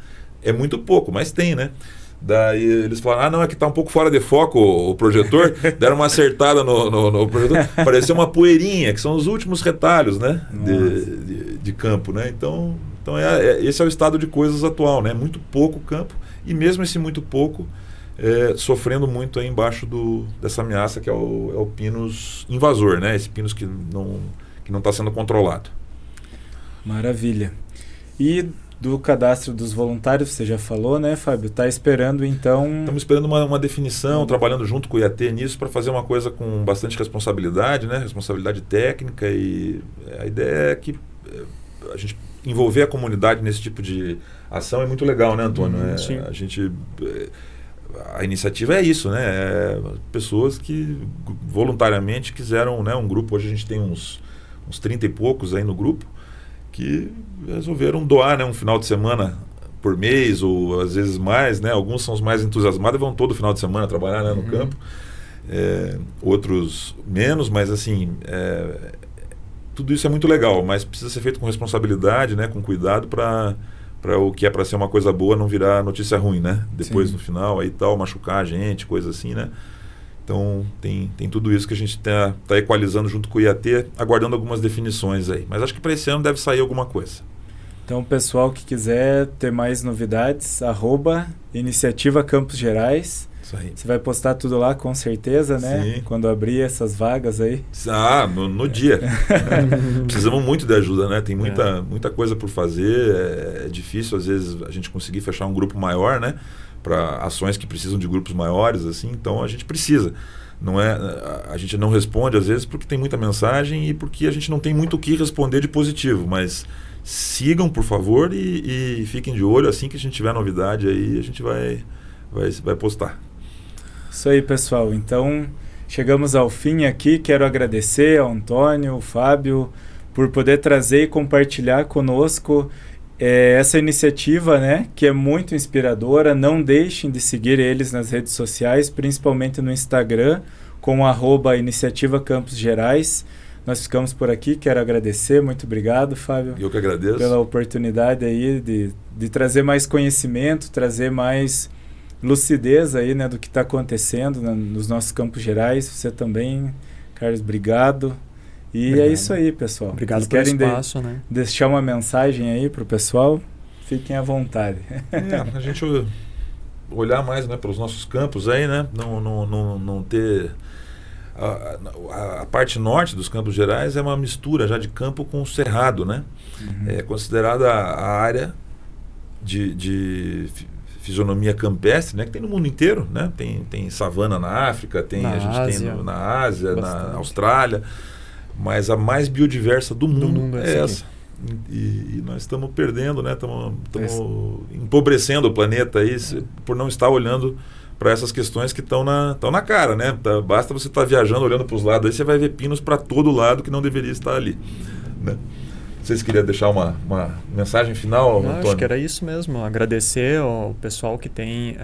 É muito pouco, mas tem, né? Daí eles falaram, não, é que está um pouco fora de foco o projetor. Deram uma acertada no projetor. Pareceu uma poeirinha, que são os últimos retalhos, né? De campo, né? Então esse é o estado de coisas atual, né? Muito pouco campo, e mesmo esse muito pouco, sofrendo muito aí embaixo dessa ameaça que é o pinus invasor, né? Esse pinus que não está sendo controlado. Maravilha. E do cadastro dos voluntários, você já falou, né, Fábio? Está esperando, então... Estamos esperando uma definição, trabalhando junto com o IAT nisso, para fazer uma coisa com bastante responsabilidade, né? Responsabilidade técnica, e a ideia é que a gente envolver a comunidade nesse tipo de ação é muito legal, né, Antônio? Sim. A iniciativa é isso, né? Pessoas que voluntariamente quiseram, né? Um grupo, hoje a gente tem uns 30 e poucos aí no grupo, que resolveram doar, né, um final de semana por mês, ou às vezes mais, né? Alguns são os mais entusiasmados e vão todo final de semana trabalhar, né, no campo. Outros menos, mas assim, tudo isso é muito legal, mas precisa ser feito com responsabilidade, né, com cuidado, para o que é para ser uma coisa boa não virar notícia ruim, né? Depois, no final, aí tal, machucar a gente, coisa assim, né? Então, tem tudo isso que a gente está equalizando junto com o IAT, aguardando algumas definições aí. Mas acho que para esse ano deve sair alguma coisa. Então, o pessoal que quiser ter mais novidades, @Iniciativa Campos Gerais. Isso aí. Você vai postar tudo lá, com certeza, né? Sim. Quando abrir essas vagas aí. No dia. Precisamos muito de ajuda, né? Tem muita coisa por fazer. É difícil, às vezes, a gente conseguir fechar um grupo maior, né? Para ações que precisam de grupos maiores, assim. Então, a gente precisa. A gente não responde, às vezes, porque tem muita mensagem e porque a gente não tem muito o que responder de positivo. Mas sigam, por favor, e fiquem de olho. Assim que a gente tiver novidade aí, a gente vai postar. Isso aí, pessoal. Então, chegamos ao fim aqui. Quero agradecer ao Antônio, ao Fábio, por poder trazer e compartilhar conosco essa iniciativa, né, que é muito inspiradora. Não deixem de seguir eles nas redes sociais, principalmente no Instagram, com @Iniciativa Campos Gerais. Nós ficamos por aqui. Quero agradecer. Muito obrigado, Fábio. Eu que agradeço. Pela oportunidade aí de trazer mais conhecimento, trazer mais lucidez aí, né, do que está acontecendo nos nossos Campos Gerais. Você também, Carlos, obrigado. E obrigado. É isso aí, pessoal. Obrigado pelo espaço, né? Deixar uma mensagem aí para o pessoal? Fiquem à vontade. A gente olhar mais, né, para os nossos campos aí, né? Não ter... A parte norte dos Campos Gerais é uma mistura já de campo com cerrado, né? Uhum. É considerada a área de fisionomia campestre, né, que tem no mundo inteiro, né? Tem savana na África, a gente Ásia, tem na Ásia, bastante. na Austrália, mas a mais biodiversa do mundo é essa. E nós estamos perdendo, né? Estamos empobrecendo o planeta aí por não estar olhando para essas questões que estão na cara, né? Basta você estar viajando, olhando para os lados, aí você vai ver pinos para todo lado que não deveria estar ali, né? Vocês queriam deixar uma mensagem final, Antônio? Acho que era isso mesmo. Agradecer ao pessoal que tem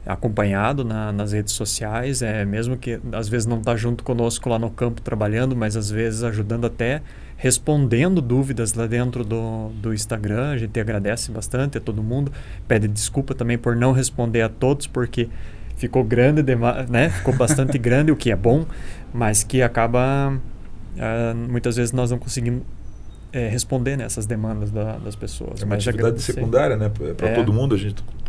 acompanhado nas redes sociais, mesmo que às vezes não está junto conosco lá no campo trabalhando, mas às vezes ajudando até respondendo dúvidas lá dentro do Instagram. A gente agradece bastante a todo mundo. Pede desculpa também por não responder a todos, porque ficou grande demais, né? Ficou bastante grande, o que é bom, mas que acaba muitas vezes nós não conseguimos responder nessas demandas das pessoas. É uma atividade secundária, né? Para todo mundo,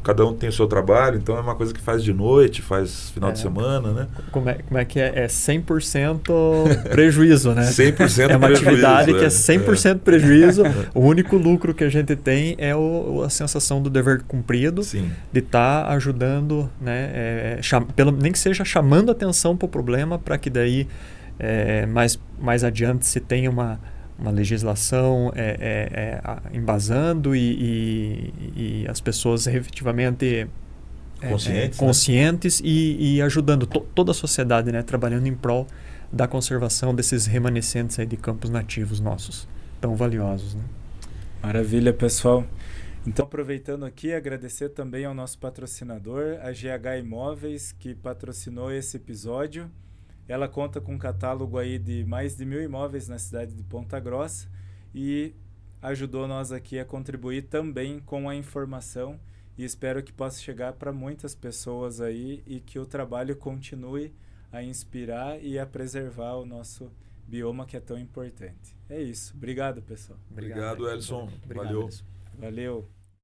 cada um tem o seu trabalho, então é uma coisa que faz de noite, faz final de semana, né? Como é que é? É 100% prejuízo, né? 100% prejuízo. É uma atividade que é 100% prejuízo. O único lucro que a gente tem é a sensação do dever cumprido. Sim. De estar ajudando, né? Nem que seja chamando atenção para o problema, para que daí mais adiante se tenha uma legislação embasando e as pessoas efetivamente conscientes, né? e ajudando toda a sociedade, né? Trabalhando em prol da conservação desses remanescentes aí de campos nativos nossos, tão valiosos, né? Maravilha, pessoal. Então, aproveitando aqui, agradecer também ao nosso patrocinador, a GH Imóveis, que patrocinou esse episódio. Ela conta com um catálogo aí de mais de 1.000 imóveis na cidade de Ponta Grossa e ajudou nós aqui a contribuir também com a informação, e espero que possa chegar para muitas pessoas aí e que o trabalho continue a inspirar e a preservar o nosso bioma, que é tão importante. É isso. Obrigado, pessoal. Obrigado, Elson. Obrigado, Valeu. Elson. Valeu.